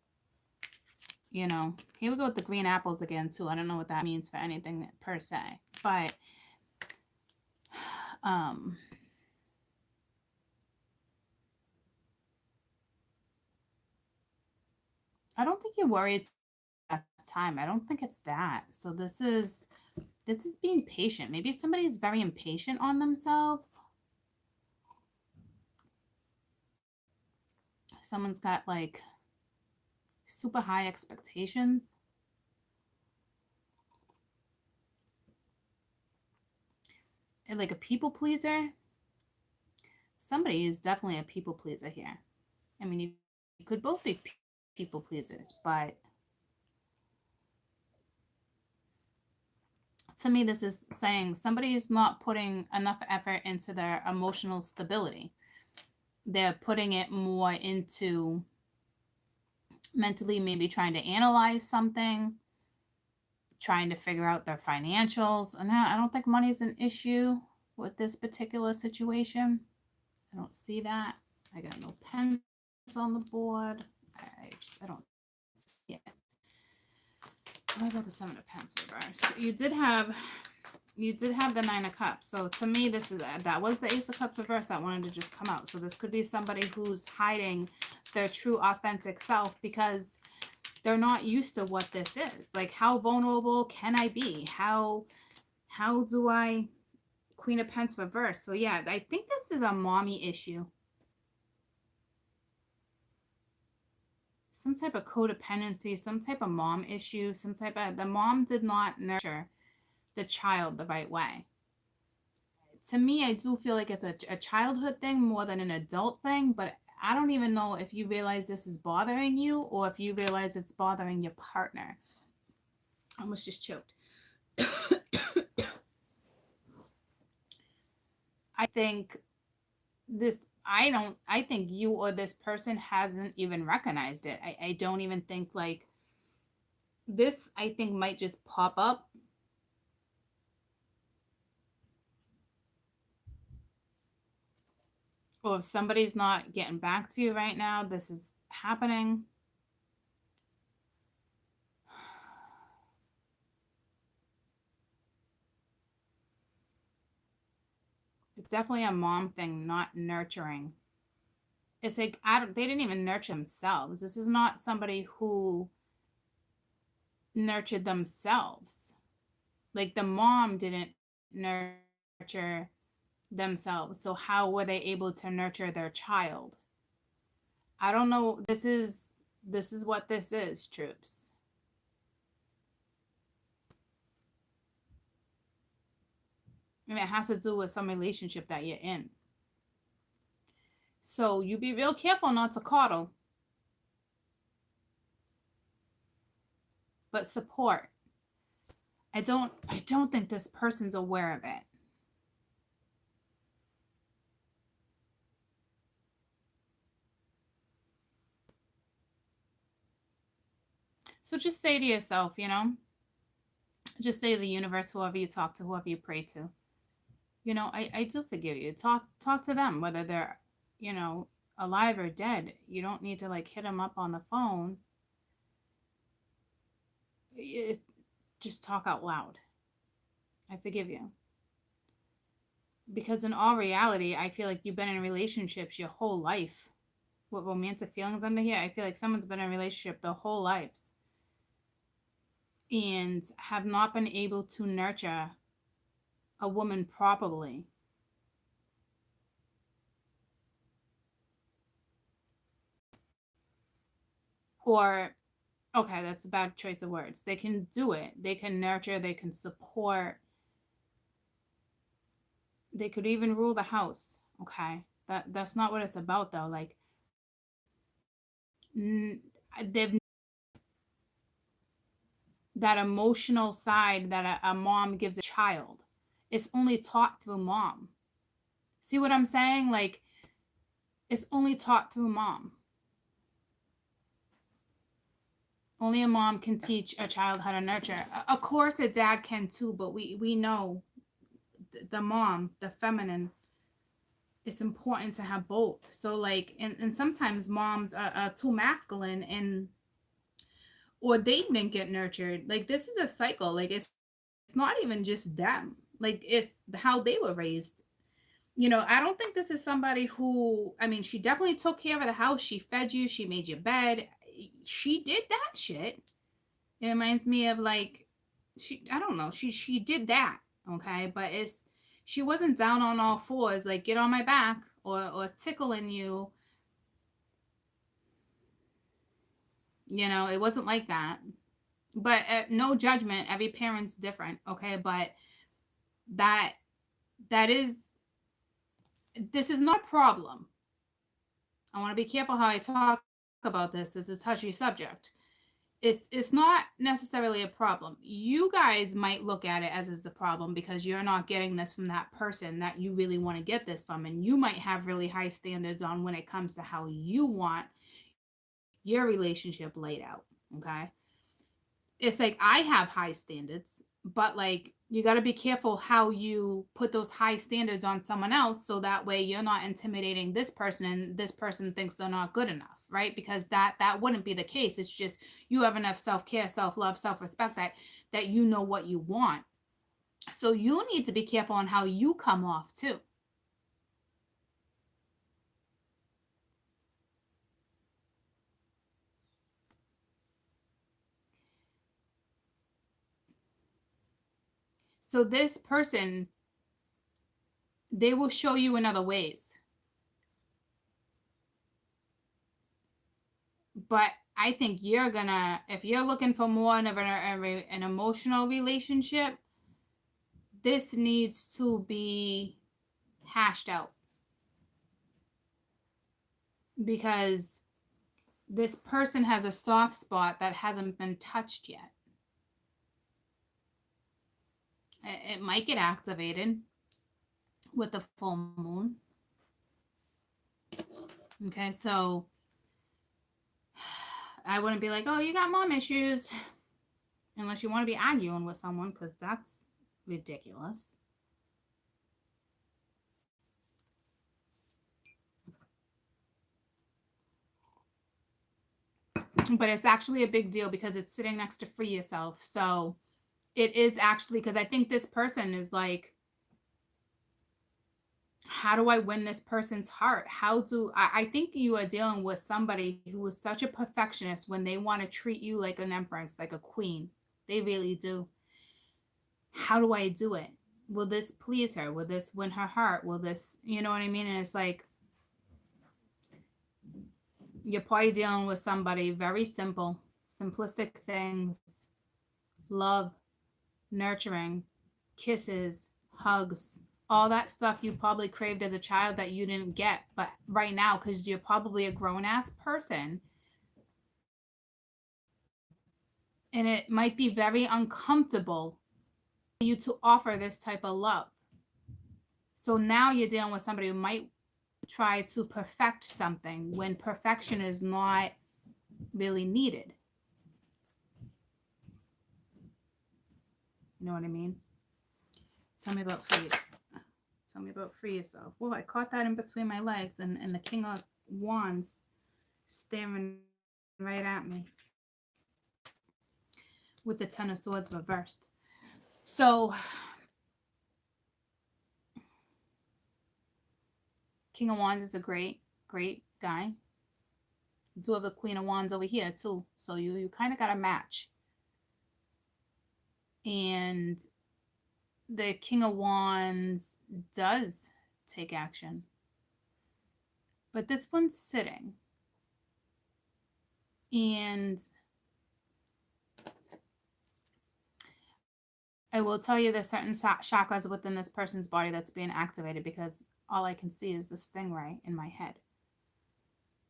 You know, here we go with the green apples again too. I don't know what that means for anything per se, but I don't think you worry at the time. I don't think it's that. So this is being patient. Maybe somebody is very impatient on themselves. Someone's got like super high expectations. And like a people pleaser. Somebody is definitely a people pleaser here. I mean, you could both be people pleasers, but To me, this is saying somebody is not putting enough effort into their emotional stability. They're putting it more into mentally, maybe trying to analyze something, trying to figure out their financials. And I don't think money is an issue with this particular situation. I don't see that. I got no pens on the board. I don't see it. What about the Seven of Pens reversed? You did have the Nine of Cups. So to me, that was the Ace of Cups reverse that wanted to just come out. So this could be somebody who's hiding their true authentic self because they're not used to what this is. Like, how vulnerable can I be? How do I Queen of Pents reverse? So yeah, I think this is a mommy issue. Some type of codependency, some type of mom issue, the mom did not nurture the child the right way. To me, I do feel like it's a childhood thing more than an adult thing, but I don't even know if you realize this is bothering you or if you realize it's bothering your partner. I almost just choked. I think I think you or this person hasn't even recognized it. I don't even think like this, I think might just pop up. Or if somebody's not getting back to you right now, this is happening. It's definitely a mom thing, not nurturing. It's like they didn't even nurture themselves. This is not somebody who nurtured themselves. Like the mom didn't nurture themselves. So how were they able to nurture their child? I don't know. This is what this is, troops. And it has to do with some relationship that you're in. So you be real careful not to coddle, but support. I don't think this person's aware of it. So just say to yourself, just say to the universe, whoever you talk to, whoever you pray to, I do forgive you. Talk to them, whether they're, you know, alive or dead. You don't need to like hit them up on the phone. It, just talk out loud. I forgive you. Because in all reality, I feel like you've been in relationships your whole life. With romantic feelings under here, I feel like someone's been in a relationship their whole lives and have not been able to nurture a woman properly. Or, okay, that's a bad choice of words. They can do it, they can nurture, they can support, they could even rule the house. Okay, that's not what it's about though. Like, they've that emotional side that a mom gives a child. It's only taught through mom. See what I'm saying? Like, it's only taught through mom. Only a mom can teach a child how to nurture. Of course, a dad can too, but we know the mom, the feminine, it's important to have both. So like, and sometimes moms are too masculine and or they didn't get nurtured. Like this is a cycle. Like it's not even just them. Like it's how they were raised. I don't think this is somebody who, I mean, she definitely took care of the house. She fed you, she made your bed. She did that shit. It reminds me of like I don't know, she did that, okay? But she wasn't down on all fours like get on my back or tickling you. It wasn't like that. But no judgment, every parent's different, okay? But that that is this is not a problem. I want to be careful how I talk about this. It's a touchy subject. it's not necessarily a problem. You guys might look at it as a problem because you're not getting this from that person that you really want to get this from, and you might have really high standards on when it comes to how you want your relationship laid out. Okay, it's like I have high standards, but like you got to be careful how you put those high standards on someone else, so that way you're not intimidating this person and this person thinks they're not good enough, right? Because that wouldn't be the case. It's just you have enough self-care, self-love, self-respect that you know what you want. So you need to be careful on how you come off too. So this person, they will show you in other ways. But I think you're gonna, if you're looking for more of an emotional relationship, this needs to be hashed out because this person has a soft spot that hasn't been touched yet. It might get activated with the full moon. Okay, so I wouldn't be like, oh, you got mom issues, unless you want to be arguing with someone, because that's ridiculous. But it's actually a big deal because it's sitting next to free yourself. So it is actually, because I think this person is like, how do I win this person's heart? How do I think you are dealing with somebody who is such a perfectionist when they want to treat you like an empress, like a queen. They really do. How do I do it? Will this please her? Will this win her heart? Will this, you know what I mean? And it's like, you're probably dealing with somebody very simple, simplistic things, love, nurturing, kisses, hugs, all that stuff you probably craved as a child that you didn't get. But right now, because you're probably a grown ass person, and it might be very uncomfortable for you to offer this type of love. So now you're dealing with somebody who might try to perfect something when perfection is not really needed. You know what I mean? Tell me about free. Tell me about free yourself. Well, I caught that in between my legs, and the King of Wands staring right at me with the Ten of Swords reversed. So, King of Wands is a great, great guy. You do have the Queen of Wands over here too, so you kind of got a match. And the King of Wands does take action, but this one's sitting. And I will tell you there's certain chakras within this person's body that's being activated because all I can see is the stingray in my head.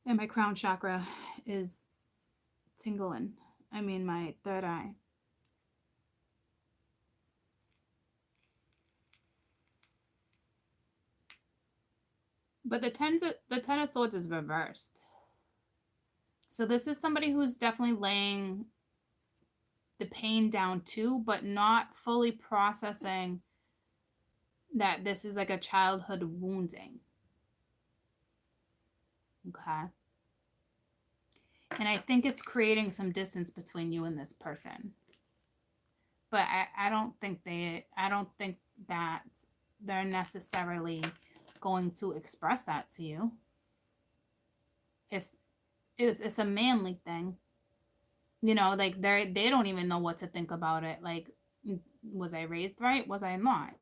And my crown chakra is tingling. I mean, my third eye. But the ten of swords is reversed. So this is somebody who's definitely laying the pain down too, but not fully processing that this is like a childhood wounding. Okay. And I think it's creating some distance between you and this person. But I don't think that they're necessarily going to express that to you. It's a manly thing. You know, like they don't even know what to think about it. Like, was I raised right? Was I not?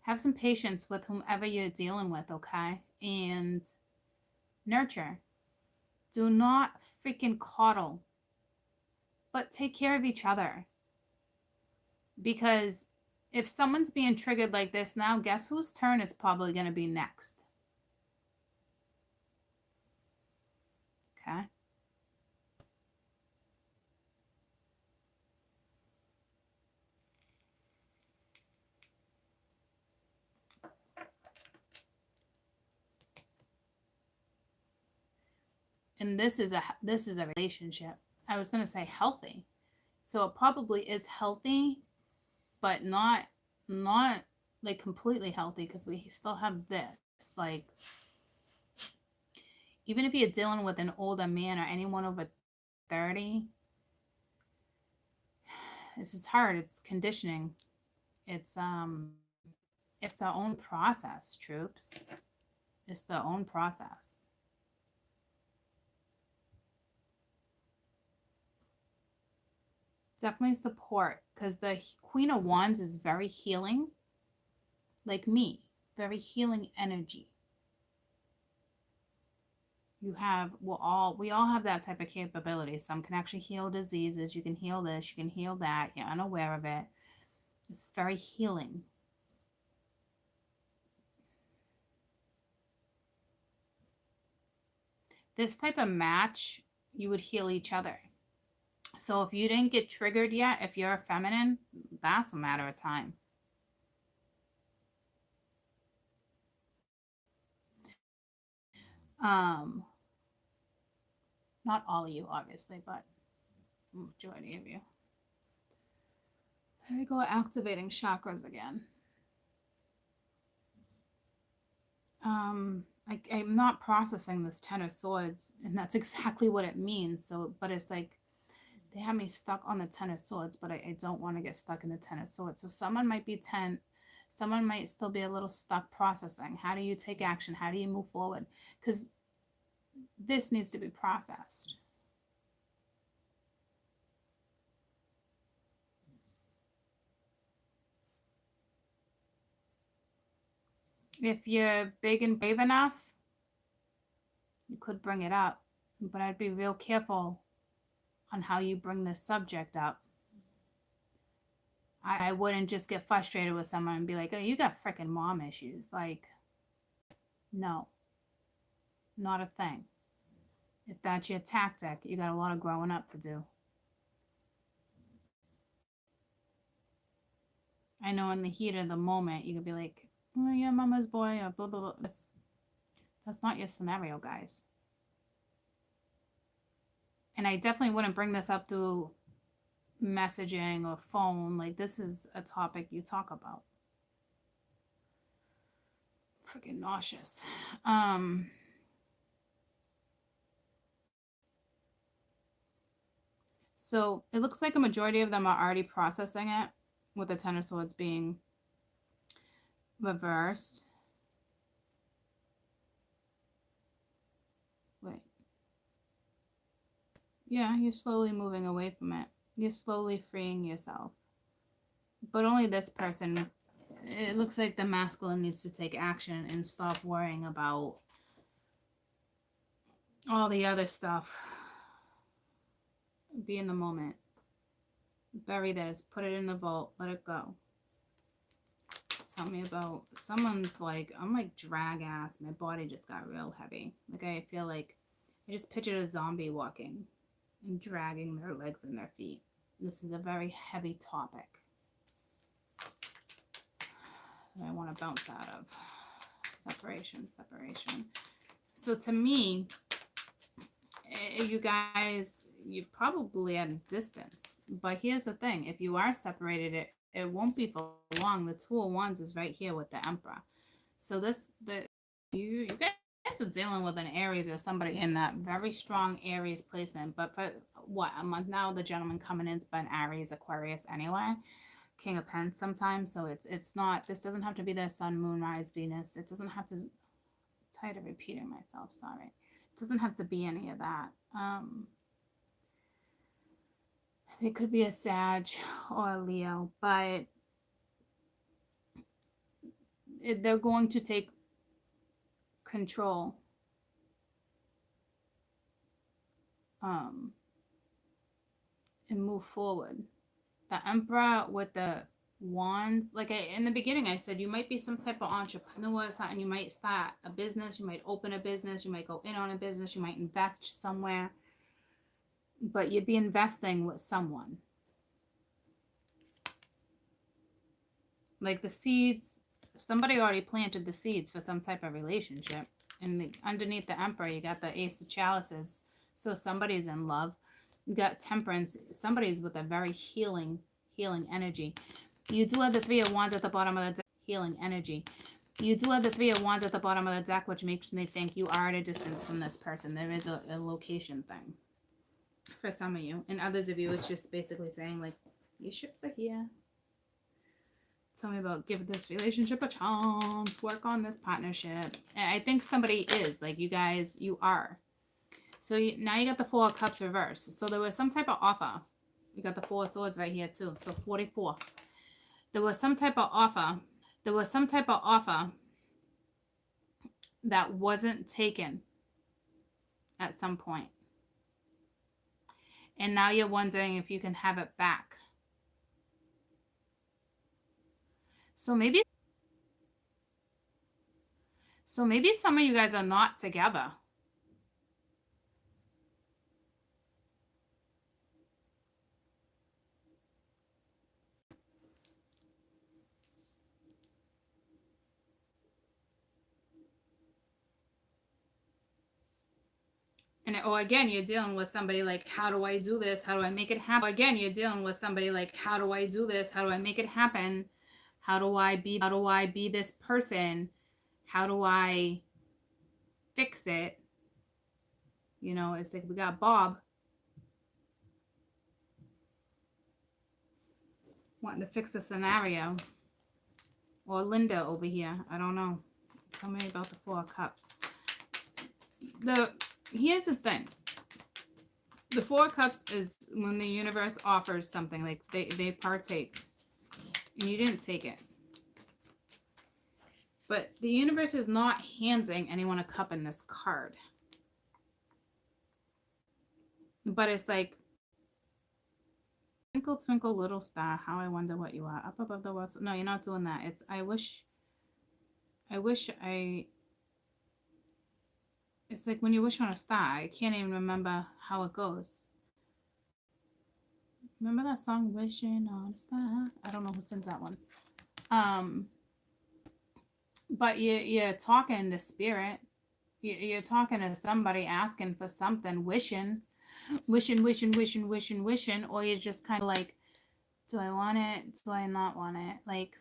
Have some patience with whomever you're dealing with, okay? And nurture. Do not freaking coddle, but take care of each other. Because if someone's being triggered like this now, guess whose turn it's probably going to be next? And this is a relationship. I was going to say healthy. So it probably is healthy, but not like completely healthy, because we still have this. Like, even if you're dealing with an older man or anyone over 30, this is hard. It's conditioning. It's their own process, troops. It's their own process. Definitely support, because the Queen of Wands is very healing, like me, very healing energy. We all have that type of capability. Some can actually heal diseases. You can heal this, you can heal that. You're unaware of it. It's very healing. This type of match, you would heal each other. So if you didn't get triggered yet, if you're a feminine, that's a matter of time. Um, Not all of you, obviously, but majority of you. Here we go, activating chakras again. I'm not processing this Ten of Swords, and that's exactly what it means. So, but it's like they have me stuck on the Ten of Swords, but I don't want to get stuck in the Ten of Swords. So someone might be 10, someone might still be a little stuck processing. How do you take action? How do you move forward? Because this needs to be processed. If you're big and brave enough, you could bring it up, but I'd be real careful on how you bring this subject up. I wouldn't just get frustrated with someone and be like, oh, you got freaking mom issues. Like, no, not a thing. If that's your tactic, you got a lot of growing up to do. I know in the heat of the moment, you could be like, oh, yeah, mama's boy, or blah, blah, blah. That's not your scenario, guys. And I definitely wouldn't bring this up through messaging or phone. Like, this is a topic you talk about. Freaking nauseous. So it looks like a majority of them are already processing it, with the Ten of Swords being reversed. Wait. Yeah, you're slowly moving away from it. You're slowly freeing yourself. But only this person, it looks like the masculine needs to take action and stop worrying about all the other stuff. Be in the moment. Bury this, put it in the vault, let it go. Tell me about someone's like, I'm like drag ass. My body just got real heavy. Like, I feel like I just pictured a zombie walking and dragging their legs and their feet. This is a very heavy topic that I want to bounce out of. Separation. So to me, you guys, you're probably at a distance. But here's the thing. If you are separated, it won't be for long. The Two of Wands is right here with the Emperor. So you guys are dealing with an Aries or somebody in that very strong Aries placement. But for what, a month now, the gentleman coming in's been Aries, Aquarius anyway. King of Pence sometimes. So it's not, this doesn't have to be their sun, moon, rise, Venus. It doesn't have to, I'm tired of repeating myself, sorry. It doesn't have to be any of that. It could be a Sag or a Leo, but they're going to take control and move forward. The Emperor with the wands, like in the beginning I said, you might be some type of entrepreneur or something. You might start a business, you might open a business, you might go in on a business, you might invest somewhere, but you'd be investing with someone. Like the seeds, somebody already planted the seeds for some type of relationship. And underneath the Emperor, you got the Ace of Chalices. So somebody's in love. You got temperance. Somebody's with a very healing energy. You do have the Three of Wands at the bottom of the deck. Healing energy. You do have the Three of Wands at the bottom of the deck, which makes me think you are at a distance from this person. There is a location thing for some of you. And others of you, it's just basically saying, like, your ships are here. Tell me about give this relationship a chance. Work on this partnership. And I think somebody is. Like, you guys, you are. So now you got the Four of Cups reversed. So there was some type of offer. You got the Four of Swords right here too. So 44. There was some type of offer. There was some type of offer that wasn't taken at some point. And now you're wondering if you can have it back. So maybe some of you guys are not together. And or again, you're dealing with somebody like, how do I do this? How do I make it happen? Or again, you're dealing with somebody like, how do I do this? How do I make it happen? How do I be this person? How do I fix it? You know, it's like we got Bob wanting to fix a scenario. Or Linda over here. I don't know. Tell me about the Four of Cups. Here's the thing. The Four of Cups is when the universe offers something, like they partake, and you didn't take it. But the universe is not handing anyone a cup in this card. But it's like, twinkle, twinkle, little star, how I wonder what you are. Up above the world. No, you're not doing that. It's, I wish it's like when you wish on a star. I can't even remember how it goes. Remember that song, Wishing on a Star? I don't know who sings that one. But you're talking to spirit. You're talking to somebody asking for something, wishing, or you're just kind of like, do I want it? Do I not want it? Like,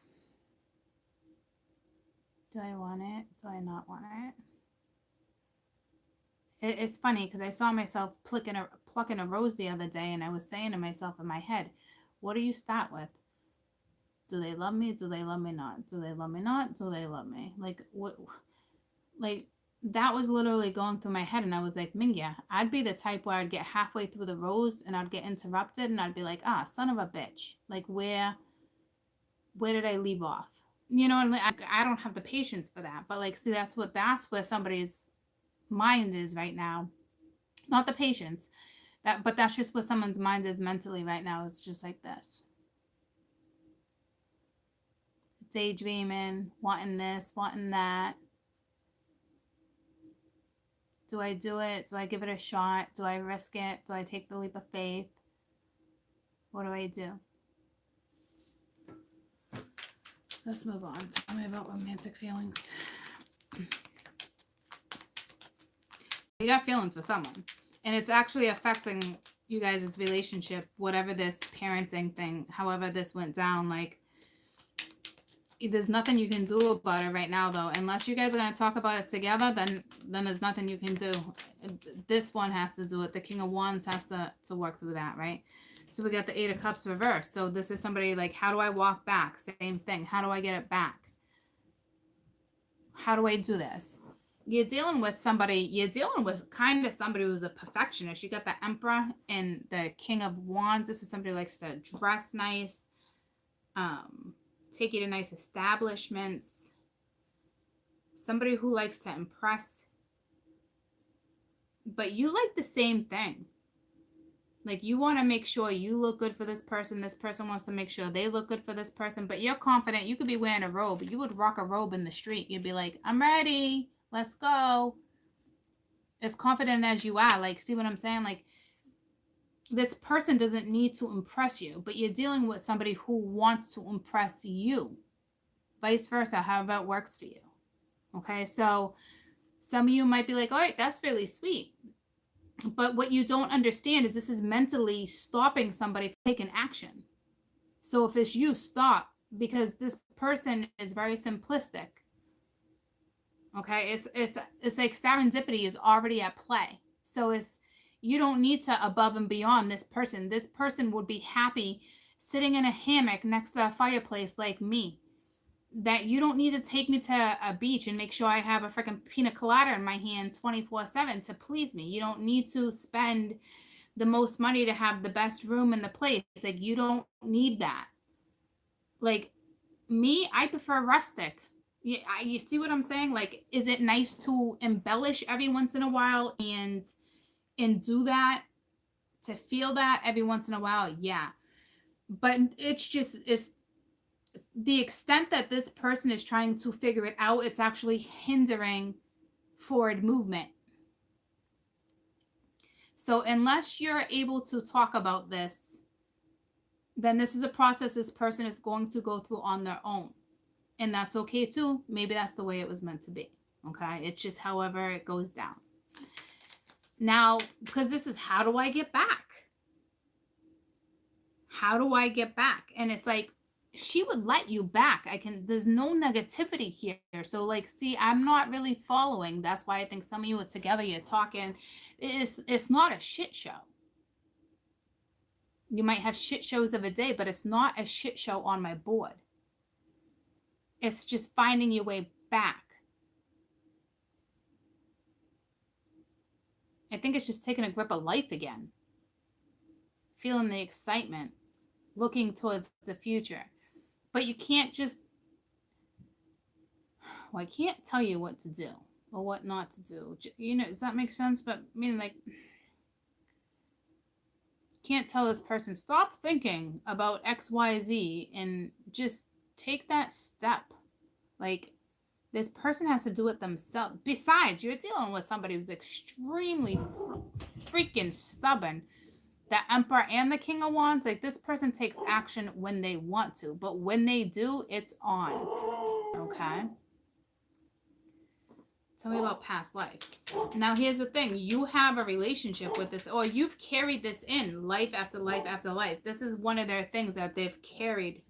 do I want it? Do I not want it? It's funny because I saw myself plucking a rose the other day, and I was saying to myself in my head, what do you start with? Do they love me? Do they love me not? Do they love me not? Do they love me? Like, what? Like, that was literally going through my head, and I was like, Mingya, I'd be the type where I'd get halfway through the rose and I'd get interrupted, and I'd be like, son of a bitch. Like, where did I leave off? You know, and I don't have the patience for that. But like, see, that's where somebody's mind is right now. Not the patience. But that's just what someone's mind is mentally right now. It's just like this. Daydreaming, wanting this, wanting that. Do I do it? Do I give it a shot? Do I risk it? Do I take the leap of faith? What do I do? Let's move on. Tell me about romantic feelings. You got feelings for someone, and it's actually affecting you guys' relationship, whatever this parenting thing, however this went down. Like, there's nothing you can do about it right now, though. Unless you guys are going to talk about it together, then there's nothing you can do. This one has to do it. The King of Wands has to work through that, right? So we got the Eight of Cups reversed. So this is somebody like, how do I walk back? Same thing. How do I get it back? How do I do this? You're dealing with kind of somebody who's a perfectionist. You got the Emperor and the King of Wands. This is somebody who likes to dress nice, take you to nice establishments, somebody who likes to impress. But you like the same thing. Like, you want to make sure you look good for this person wants to make sure they look good for this person, but you're confident. You could be wearing a robe. You would rock a robe in the street. You'd be like, I'm ready, let's go. As confident as you are, like, see what I'm saying? Like, this person doesn't need to impress you, but you're dealing with somebody who wants to impress you. Vice versa, however it works for you. Okay, so some of you might be like, all right, that's really sweet. But what you don't understand is this is mentally stopping somebody from taking action. So if it's you, stop, because this person is very simplistic. Okay, it's like serendipity is already at play. So it's, you don't need to above and beyond this person. This person would be happy sitting in a hammock next to a fireplace like me. That you don't need to take me to a beach and make sure I have a freaking pina colada in my hand 24/7 to please me. You don't need to spend the most money to have the best room in the place. Like, you don't need that. Like, me, I prefer rustic. You see what I'm saying? Like, is it nice to embellish every once in a while and do that, to feel that every once in a while? Yeah. But it's just, it's the extent that this person is trying to figure it out, it's actually hindering forward movement. So unless you're able to talk about this, then this is a process this person is going to go through on their own. And that's okay too. Maybe that's the way it was meant to be. Okay. It's just however it goes down. Now, because this is, how do I get back? How do I get back? And it's like, she would let you back. There's no negativity here. So, like, see, I'm not really following. That's why I think some of you are together, you're talking. It's not a shit show. You might have shit shows of a day, but it's not a shit show on my board. It's just finding your way back. I think it's just taking a grip of life again. Feeling the excitement, looking towards the future. But you can't just, well, I can't tell you what to do or what not to do. You know, does that make sense? But I mean, like, can't tell this person, stop thinking about XYZ and just take that step. Like, this person has to do it themselves. Besides, you're dealing with somebody who's extremely freaking stubborn. The Emperor and the King of Wands, like, this person takes action when they want to, but when they do, it's on. Okay? Tell me about past life. Now, here's the thing. You have a relationship with this, or you've carried this in life after life after life. This is one of their things that they've carried,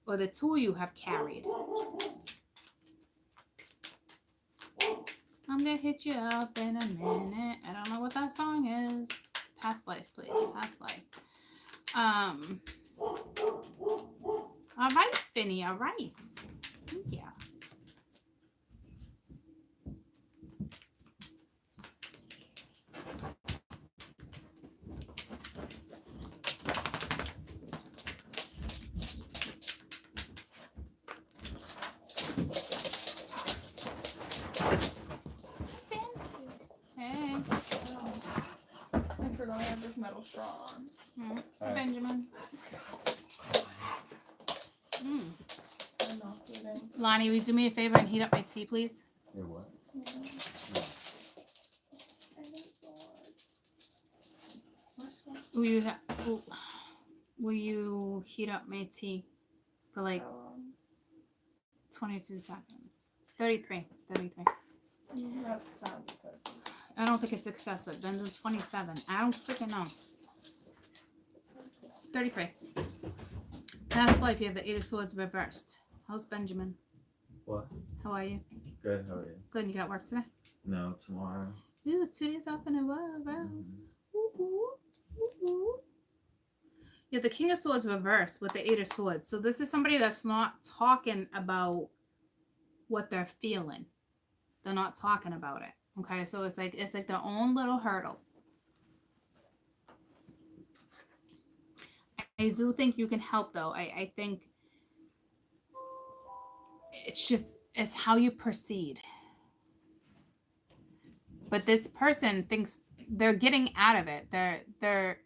or the two of you have carried. I'm gonna hit you up in a minute. I don't know what that song is. Past life, please. Past life. All right, Finny. All right. Yeah. Hey. I forgot I have this metal straw on. Hey, Benjamin. I'm not kidding. Lonnie, will you do me a favor and heat up my tea, please? Your what? Will you heat up my tea for like 22 seconds? 33. That sounds excessive. I don't think it's excessive. Then do 27. I don't freaking know. 33. Past life, you have the Eight of Swords reversed. How's Benjamin? What? How are you? Good, how are you? Good. You got work today? No, tomorrow. Ooh, 2 days off in a row. Ooh, ooh, ooh. Yeah, the King of Swords reversed with the Eight of Swords. So this is somebody that's not talking about what they're feeling. They're not talking about it. Okay, so it's like their own little hurdle. I do think you can help though. I think it's how you proceed. But this person thinks they're getting out of it. They're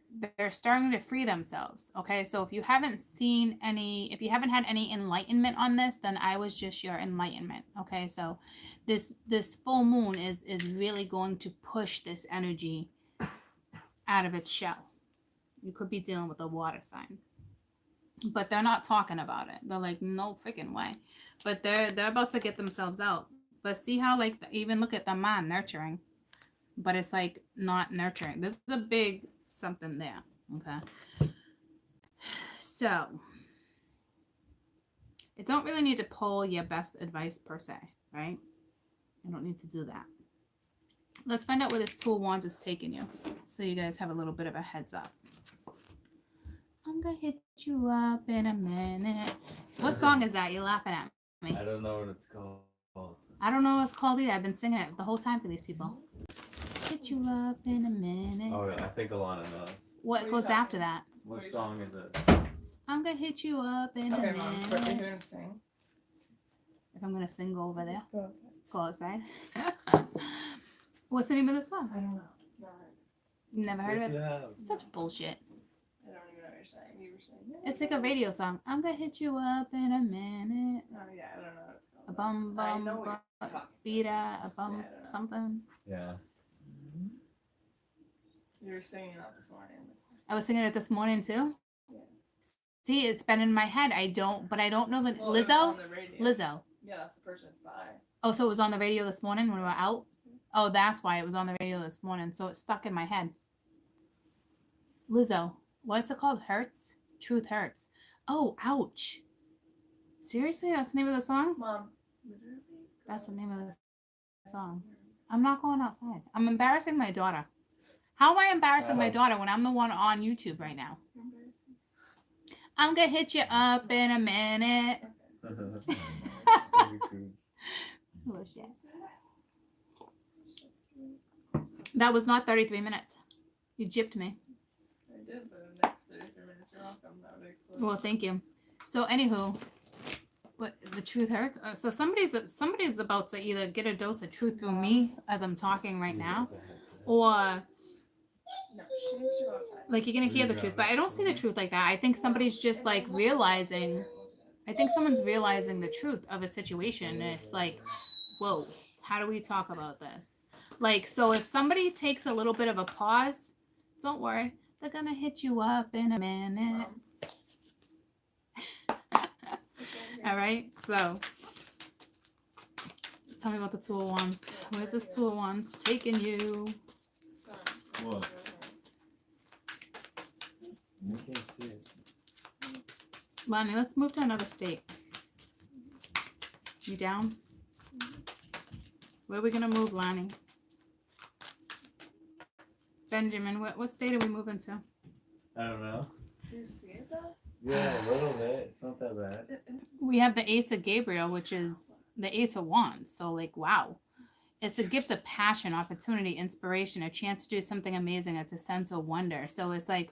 starting to free themselves. Okay, so if you haven't had any enlightenment on this, then I was just your enlightenment. Okay, so this full moon is really going to push this energy out of its shell. You could be dealing with a water sign, but they're not talking about it. They're like, no freaking way. But they're about to get themselves out. But see how, like, even look at the man nurturing. but it's like not nurturing. There's a big something there. Okay. So I don't really need to pull your best advice per se, right? I don't need to do that. Let's find out where this Two of Wands is taking you, so you guys have a little bit of a heads up. I'm gonna hit you up in a minute. What song is that? You're laughing at me. I don't know what it's called. I don't know what it's called either. I've been singing it the whole time for these people. Hit you up in a minute. Oh, I think Alana knows. What goes after that? What song is it? I'm gonna hit you up in a Okay, Mom, minute. what are you gonna sing? If I'm gonna sing, go over there. Go outside. Go outside. What's the name of the song? I don't know. Never heard Yes, of you it? have. Such bullshit. I don't even know what you're saying. You were saying. It's like a radio song. I'm gonna hit you up in a minute. Oh yeah, I don't know what it's called. A bum I bum know what bum you're talking beata, a bum Yeah, I don't know. something. Yeah. You were singing that this morning. I was singing it this morning too. Yeah. See, it's been in my head. I don't know the Well, it was Lizzo. on the radio. Lizzo. Yeah, that's the person it's by. Oh, so it was on the radio this morning when we were out. Oh, that's why it was on the radio this morning. So it stuck in my head. Lizzo. What's it called? Hurts? Truth Hurts. Oh, ouch. Seriously? That's the name of the song? Mom, literally. That's the name of the song. I'm not going outside. I'm embarrassing my daughter. How am I embarrassing my daughter when I'm the one on YouTube right now? I'm going to hit you up in a minute. Bullshit. That was not 33 minutes. You gypped me. I did, but in the next 33 minutes, you're welcome. That would explode. Well, thank you. So, anywho, what the truth hurts. So somebody's about to either get a dose of truth through me as I'm talking right now, or No, she needs to go outside. like you're gonna hear the truth. But I don't see the truth like that. I think somebody's just like realizing. I think someone's realizing the truth of a situation, and it's like, whoa, how do we talk about this? Like, so if somebody takes a little bit of a pause, don't worry, they're gonna hit you up in a minute. All right, so tell me about the Two of Wands. Where's this Two of Wands taking you? What? You can't see it. Lonnie, let's move to another state. You down? Where are we gonna move, Lonnie? Benjamin, what state are we moving to? I don't know. Do you see it though? Yeah, a little bit. It's not that bad. We have the Ace of Gabriel, which is the Ace of Wands. So, like, wow. It's a gift of passion, opportunity, inspiration, a chance to do something amazing. It's a sense of wonder. So it's like,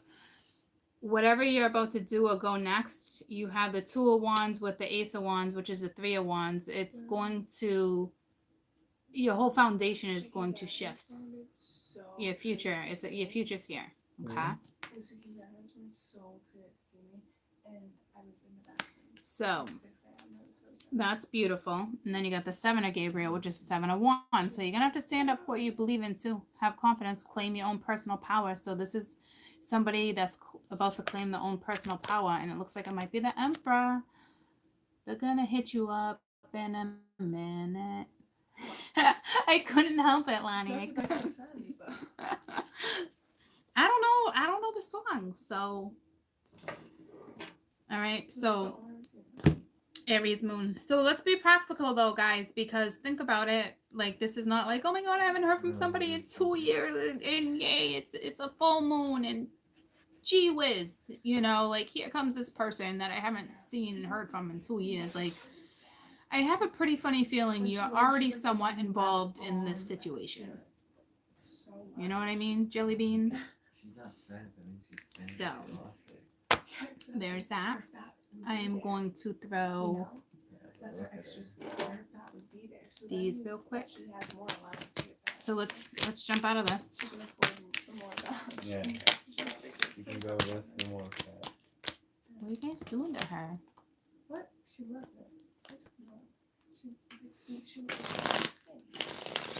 whatever you're about to do or go next, you have the Two of Wands with the Ace of Wands, which is the Three of Wands. It's going to, your whole foundation is going to shift. Your future, your future's here. Okay. So that's beautiful. And then you got the Seven of Gabriel, which is Seven of Wands. So you're gonna have to stand up for what you believe in too. Have confidence, claim your own personal power. So this is somebody that's about to claim their own personal power, and it looks like it might be the Emperor. They're gonna hit you up in a minute. I couldn't help it, Lonnie. That makes no sense, though. I don't know the song. So, all right. So, Aries moon. So let's be practical though, guys, because think about it. Like, this is not like, oh my God, I haven't heard from somebody in 2 years, and yay, it's a full moon, and gee whiz, you know, like here comes this person that I haven't seen and heard from in 2 years. Like, I have a pretty funny feeling you're already somewhat involved in this situation. You know what I mean, jelly beans? She's not fat. I think she's So, there's that. I am going to throw these real quick. So let's jump out of this. Yeah. You can go this and more fat. What are you guys doing to her? What? She loves it.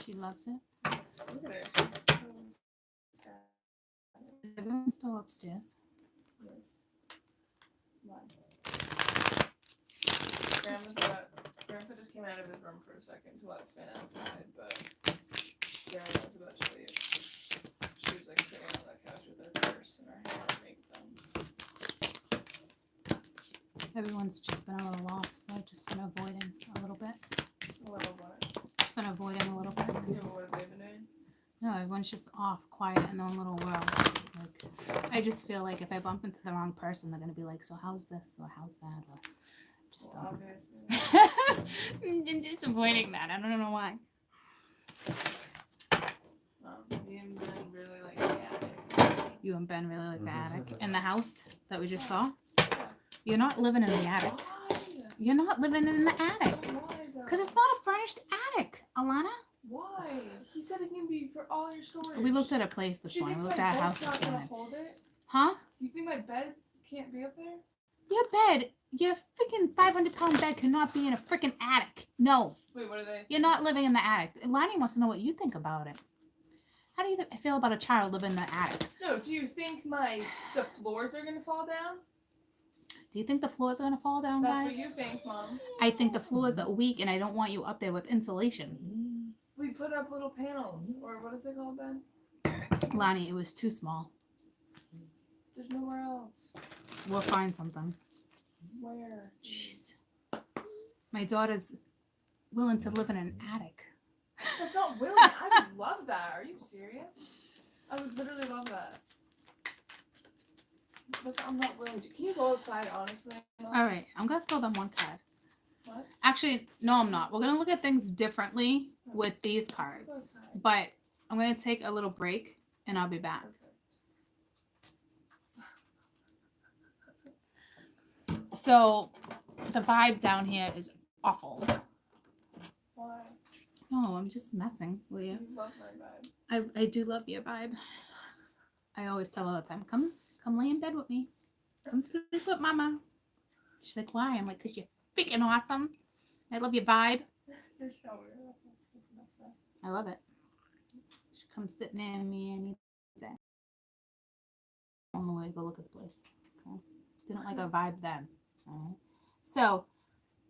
She loves it. Look at her. She's so sad. Everyone's still upstairs. Yes. Grandpa just came out of his room for a second to let Finn outside, but Grandma was about to leave. Everyone's just been a little off, so I've just been avoiding a little bit. A little what? Just been avoiding a little bit. Yeah, what have they been doing? No, everyone's just off, quiet in their own little world. Like, I just feel like if I bump into the wrong person, they're gonna be like, "So how's this? Or how's that?" Or just Well, obviously. I'm just avoiding that. I don't know why. Me and Ben really like the attic. You and Ben really like the attic and the house that we just saw. Yeah. You're not living in the attic. Why? You're not living in the attic Why though? because it's not a furnished attic, Alana. Why? He said it can be for all your storage. We looked at a place this She morning. We thinks looked my at a house bed's not this gonna morning. hold it? Huh? You think my bed can't be up there? Your bed, your freaking 500-pound bed cannot be in a freaking attic. No, Wait, what are they? you're not living in the attic. Lonnie wants to know what you think about it. How do you feel about a child living in the attic? No, do you think the floors are gonna fall down? Do you think the floors are gonna fall down, That's guys? what you think, Mom. I think the floors are weak, and I don't want you up there with insulation. We put up little panels, or what is it called, Ben? Lonnie, it was too small. There's nowhere else. We'll find something. Where? Jeez. My daughter's willing to live in an attic. That's not willing. I would love that. Are you serious? I would literally love that. But I'm not willing to. Can you go outside, honestly? All right, I'm gonna throw them one card. What? Actually, no, I'm not. We're gonna look at things differently with these Go cards. outside. But I'm gonna take a little break, and I'll be back. So, the vibe down here is awful. Why? No, I'm just messing with you. You love my vibe. I do love your vibe. I always tell her all the time, come lay in bed with me. Come sleep with mama. She's like, why? I'm like, because you're freaking awesome. I love your vibe. You're so weird. I love it. She comes sit near me any day. On the way to go look at the place. Okay. Didn't like our vibe then. All right. So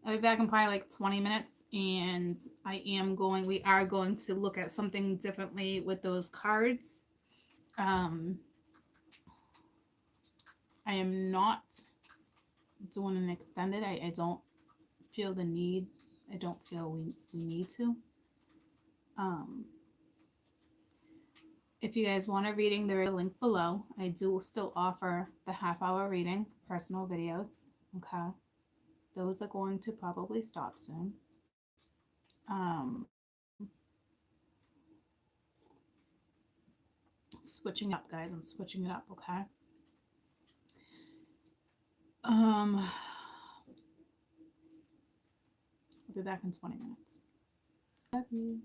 I'll be back in probably like 20 minutes, and we are going to look at something differently with those cards. I am not doing an extended. I don't feel the need. I don't feel we need to. If you guys want a reading, there is a link below. I do still offer the half-hour reading, personal videos. Okay. Those are going to probably stop soon. Switching up, guys. I'm switching it up, okay? I'll be back in 20 minutes. Love you.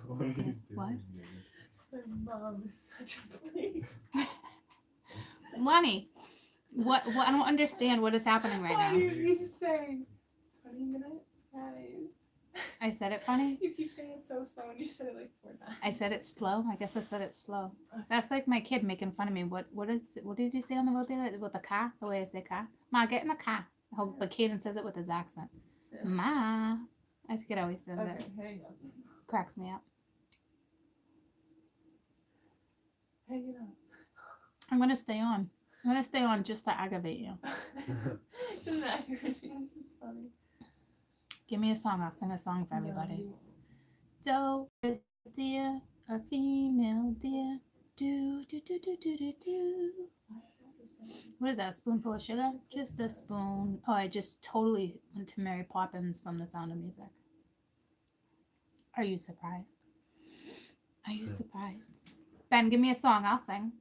What are you doing? What? My mom is such a freak. Lonnie, what I don't understand what is happening right Why now. do you keep saying 20 minutes, guys? I said it funny. You keep saying it so slow, and you said it like 4 times. I said it slow. I guess I said it slow. That's like my kid making fun of me. What did you say on the road there with the car? The way I say car. Ma, get in the car. But Caden says it with his accent. Yeah. Ma. I forget how he says Okay, it. hang up. Cracks me up. Hang it up. I'm gonna stay on. I'm gonna stay on just to aggravate you. Isn't that it's just funny. Give me a song. I'll sing a song for everybody. No, Do a deer, a female deer. Do do do do do do do. What is that? A spoonful of sugar? Just a spoon. Oh, I just totally went to Mary Poppins from The Sound of Music. Are you surprised? Are you surprised? Ben, give me a song. I'll sing.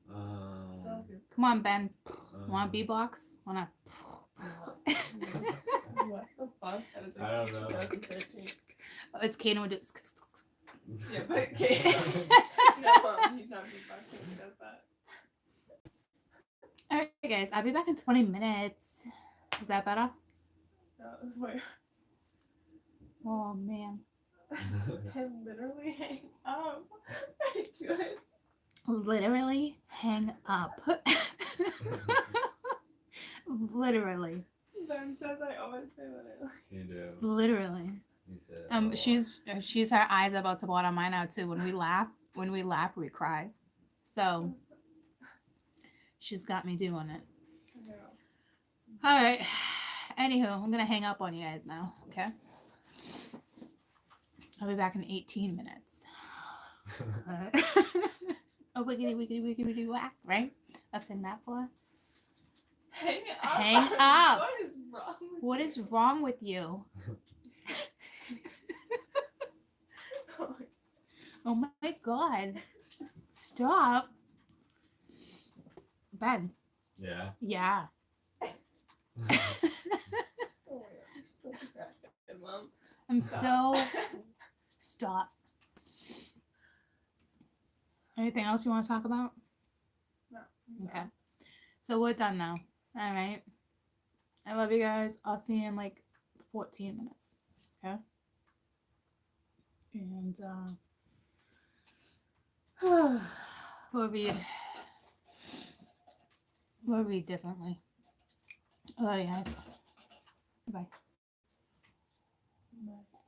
Come on, Ben. Want a beatbox? Wanna? What the fuck? That is like I don't know. 2013. Oh, it's Caden would do. Yeah, but okay. No, he's not beatboxing. He does that. All right, guys. I'll be back in 20 minutes. Is that better? That was way. Oh man. And literally hang up. Very good. Literally hang up. Literally. Ben says I always say literally. You do. Literally. You said. She's her eyes are about to water mine out too. When we laugh, we cry. So She's got me doing it. No. All right. Anywho, I'm gonna hang up on you guys now. Okay. I'll be back in 18 minutes. Oh, wiggity, wiggity, wiggity, wiggity, whack, right? That's in that for. Hang up. Hang up. What is wrong with What you? is wrong with you? Oh my god. Stop. Ben. Yeah. Yeah. Oh my god, you're such a crackhead, Mom. I'm Stop. so. Stop. Anything else you want to talk about? No. Okay. So we're done now. All right. I love you guys. I'll see you in like 14 minutes. Okay. And we'll read differently. I love you guys. Bye. Bye.